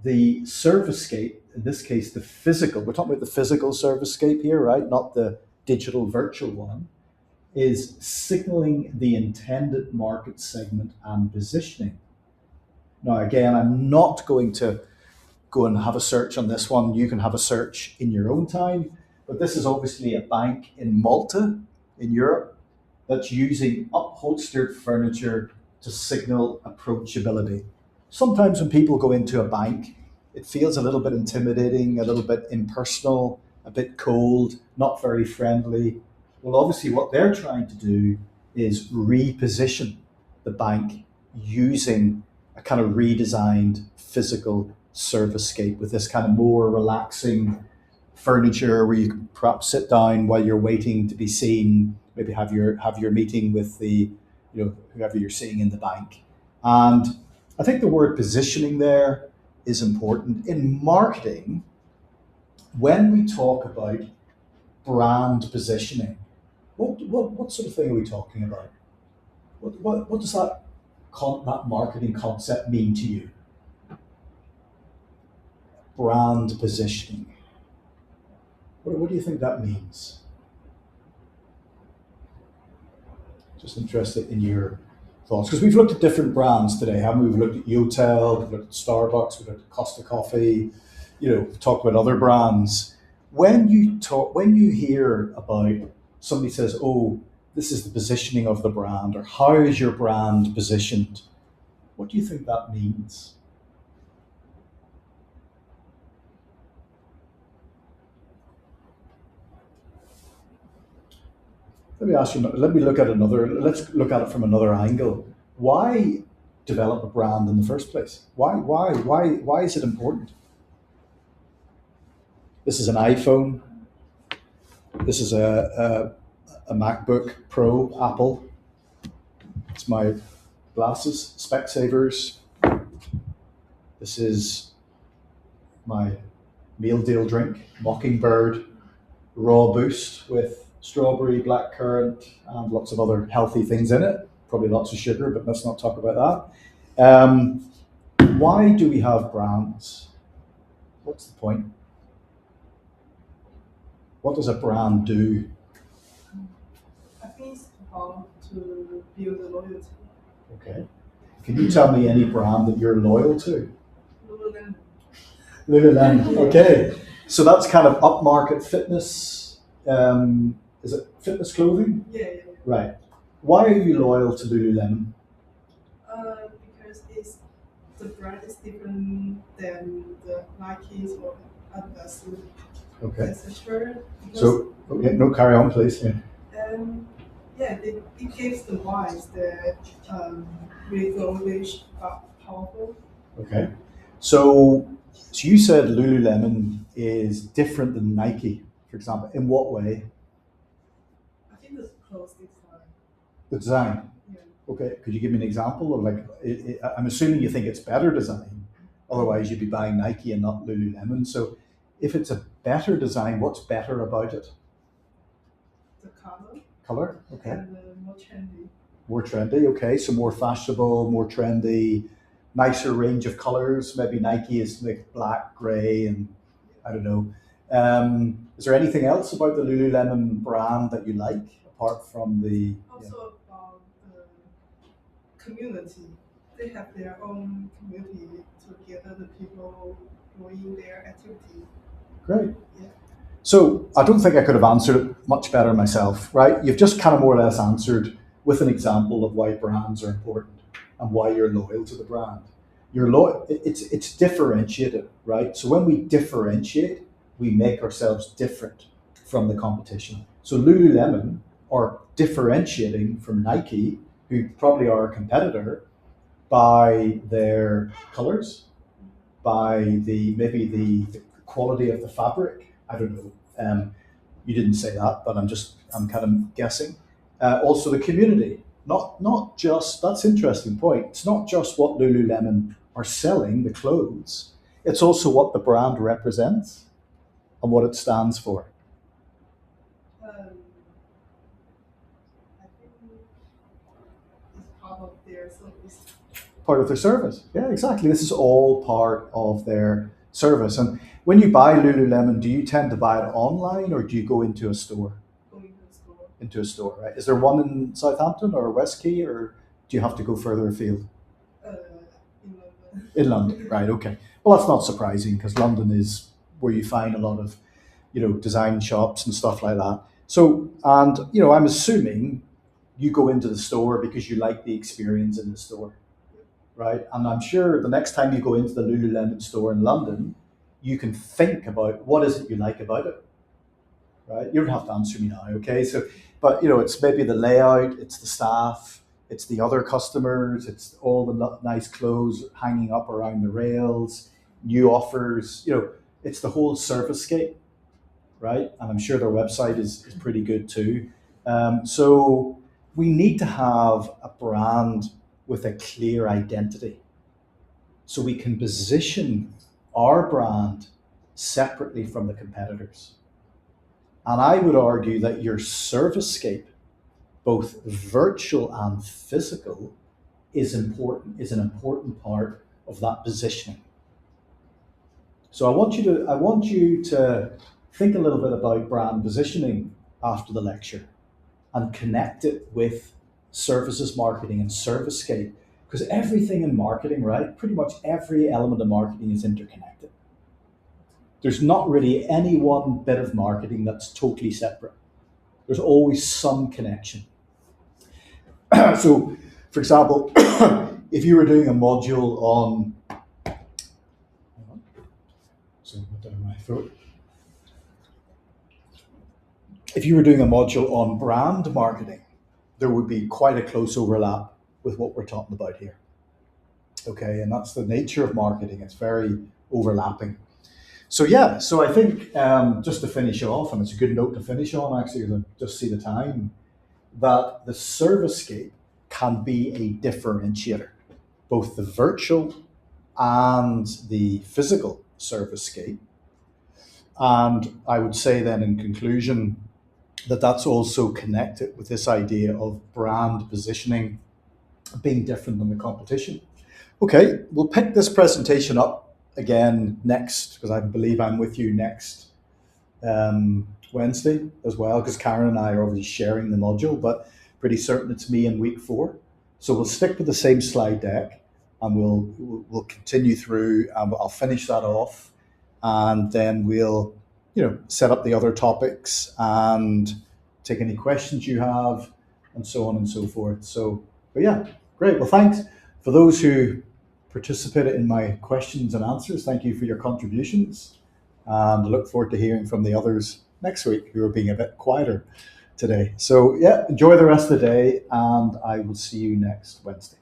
the servicescape. In this case, the physical. We're talking about the physical servicescape here, right? Not the digital virtual one. Is signaling the intended market segment and positioning. Now, again, I'm not going to go and have a search on this one. You can have a search in your own time. But this is obviously a bank in Malta, in Europe, that's using upholstered furniture to signal approachability. Sometimes when people go into a bank, it feels a little bit intimidating, a little bit impersonal, a bit cold, not very friendly. Well, obviously, what they're trying to do is reposition the bank using a kind of redesigned physical servicescape with this kind of more relaxing furniture where you can perhaps sit down while you're waiting to be seen, maybe have your meeting with the whoever you're seeing in the bank. And I think the word positioning there is important. In marketing, when we talk about brand positioning, what sort of thing are we talking about? What does that marketing concept mean to you? Brand positioning. What do you think that means? Just interested in your thoughts, because we've looked at different brands today, haven't we? We've looked at Yotel, we've looked at Starbucks, we've looked at Costa Coffee, we've talked about other brands. When you hear about somebody says, "Oh, this is the positioning of the brand," or "How is your brand positioned?" What do you think that means? Let me ask you. Let's look at it from another angle. Why develop a brand in the first place? Why is it important? This is an iPhone. This is a MacBook Pro, Apple. It's my glasses, Specsavers. This is my meal deal drink, Mockingbird Raw Boost with strawberry, blackcurrant, and lots of other healthy things in it. Probably lots of sugar, but let's not talk about that. Why do we have brands? What's the point? What does a brand do? I think it's about to build the loyalty. Okay. Can you tell me any brand that you're loyal to? Lululemon. Lululemon. Okay. So that's kind of upmarket fitness. Is it fitness clothing? Yeah. Right. Why are you loyal to Lululemon? Because the brand is different than the Nike's or Adidas. Okay. Etc. So, okay, no, carry on, please. Yeah. It gives the vibes that really goldish but powerful. Okay. So you said Lululemon is different than Nike, for example. In what way? I think the clothes design. The design. Yeah. Okay. Could you give me an example of I'm assuming you think it's better design. Otherwise, you'd be buying Nike and not Lululemon. So if it's a better design, what's better about it? The color. Color. Okay. And more trendy. More trendy. Okay. So more fashionable, more trendy, nicer range of colors. Maybe Nike is like black, gray, and I don't know. Is there anything else about the Lululemon brand that you like, apart from the... Also about the community. They have their own community to gather the people doing their activity. Great. Yeah. So I don't think I could have answered it much better myself, right? You've just kind of more or less answered with an example of why brands are important and why you're loyal to the brand. You're loyal. It's differentiated, right? So when we differentiate, we make ourselves different from the competition. So Lululemon are differentiating from Nike, who probably are a competitor, by their colors, by maybe the quality of the fabric. I don't know. You didn't say that, but I'm kind of guessing. Also the community, not just, that's an interesting point. It's not just what Lululemon are selling, the clothes. It's also what the brand represents and what it stands for. their service. Part of their service. Yeah, exactly. This is all part of their service. And when you buy Lululemon, do you tend to buy it online or do you go into a store? Going to the store. Into a store, right? Is there one in Southampton or West Key, or do you have to go further afield? In London. In London, right? Okay. Well, that's not surprising because London is where you find a lot of, design shops and stuff like that. So, and I'm assuming you go into the store because you like the experience in the store, right? And I'm sure the next time you go into the Lululemon store in London, you can think about what is it you like about it, right? You don't have to answer me now, okay? So, but it's maybe the layout, it's the staff, it's the other customers, it's all the nice clothes hanging up around the rails, new offers, it's the whole service-scape, right? And I'm sure their website is pretty good too. So we need to have a brand with a clear identity so we can position our brand separately from the competitors. And I would argue that your service-scape, both virtual and physical, is an important part of that positioning. So I want you to think a little bit about brand positioning after the lecture and connect it with services marketing and service-scape, because everything in marketing, right? Pretty much every element of marketing is interconnected. There's not really any one bit of marketing that's totally separate. There's always some connection. So, for example, if you were doing a module on, if you were doing a module on brand marketing, there would be quite a close overlap with what we're talking about here. Okay, and that's the nature of marketing. It's very overlapping. So yeah, so I think just to finish off, and it's a good note to finish on actually, because I just see the time, that the service-scape can be a differentiator, both the virtual and the physical service-scape. And I would say then in conclusion that that's also connected with this idea of brand positioning being different than the competition. Okay, we'll pick this presentation up again next, because I believe I'm with you next Wednesday as well, because Karen and I are already sharing the module, but pretty certain it's me in week 4. So we'll stick with the same slide deck and we'll continue through, and I'll finish that off, and then we'll set up the other topics and take any questions you have and so on and so forth. So, but yeah, great. Well, thanks for those who participated in my questions and answers. Thank you for your contributions, and I look forward to hearing from the others next week who are being a bit quieter today. So yeah, enjoy the rest of the day, and I will see you next Wednesday.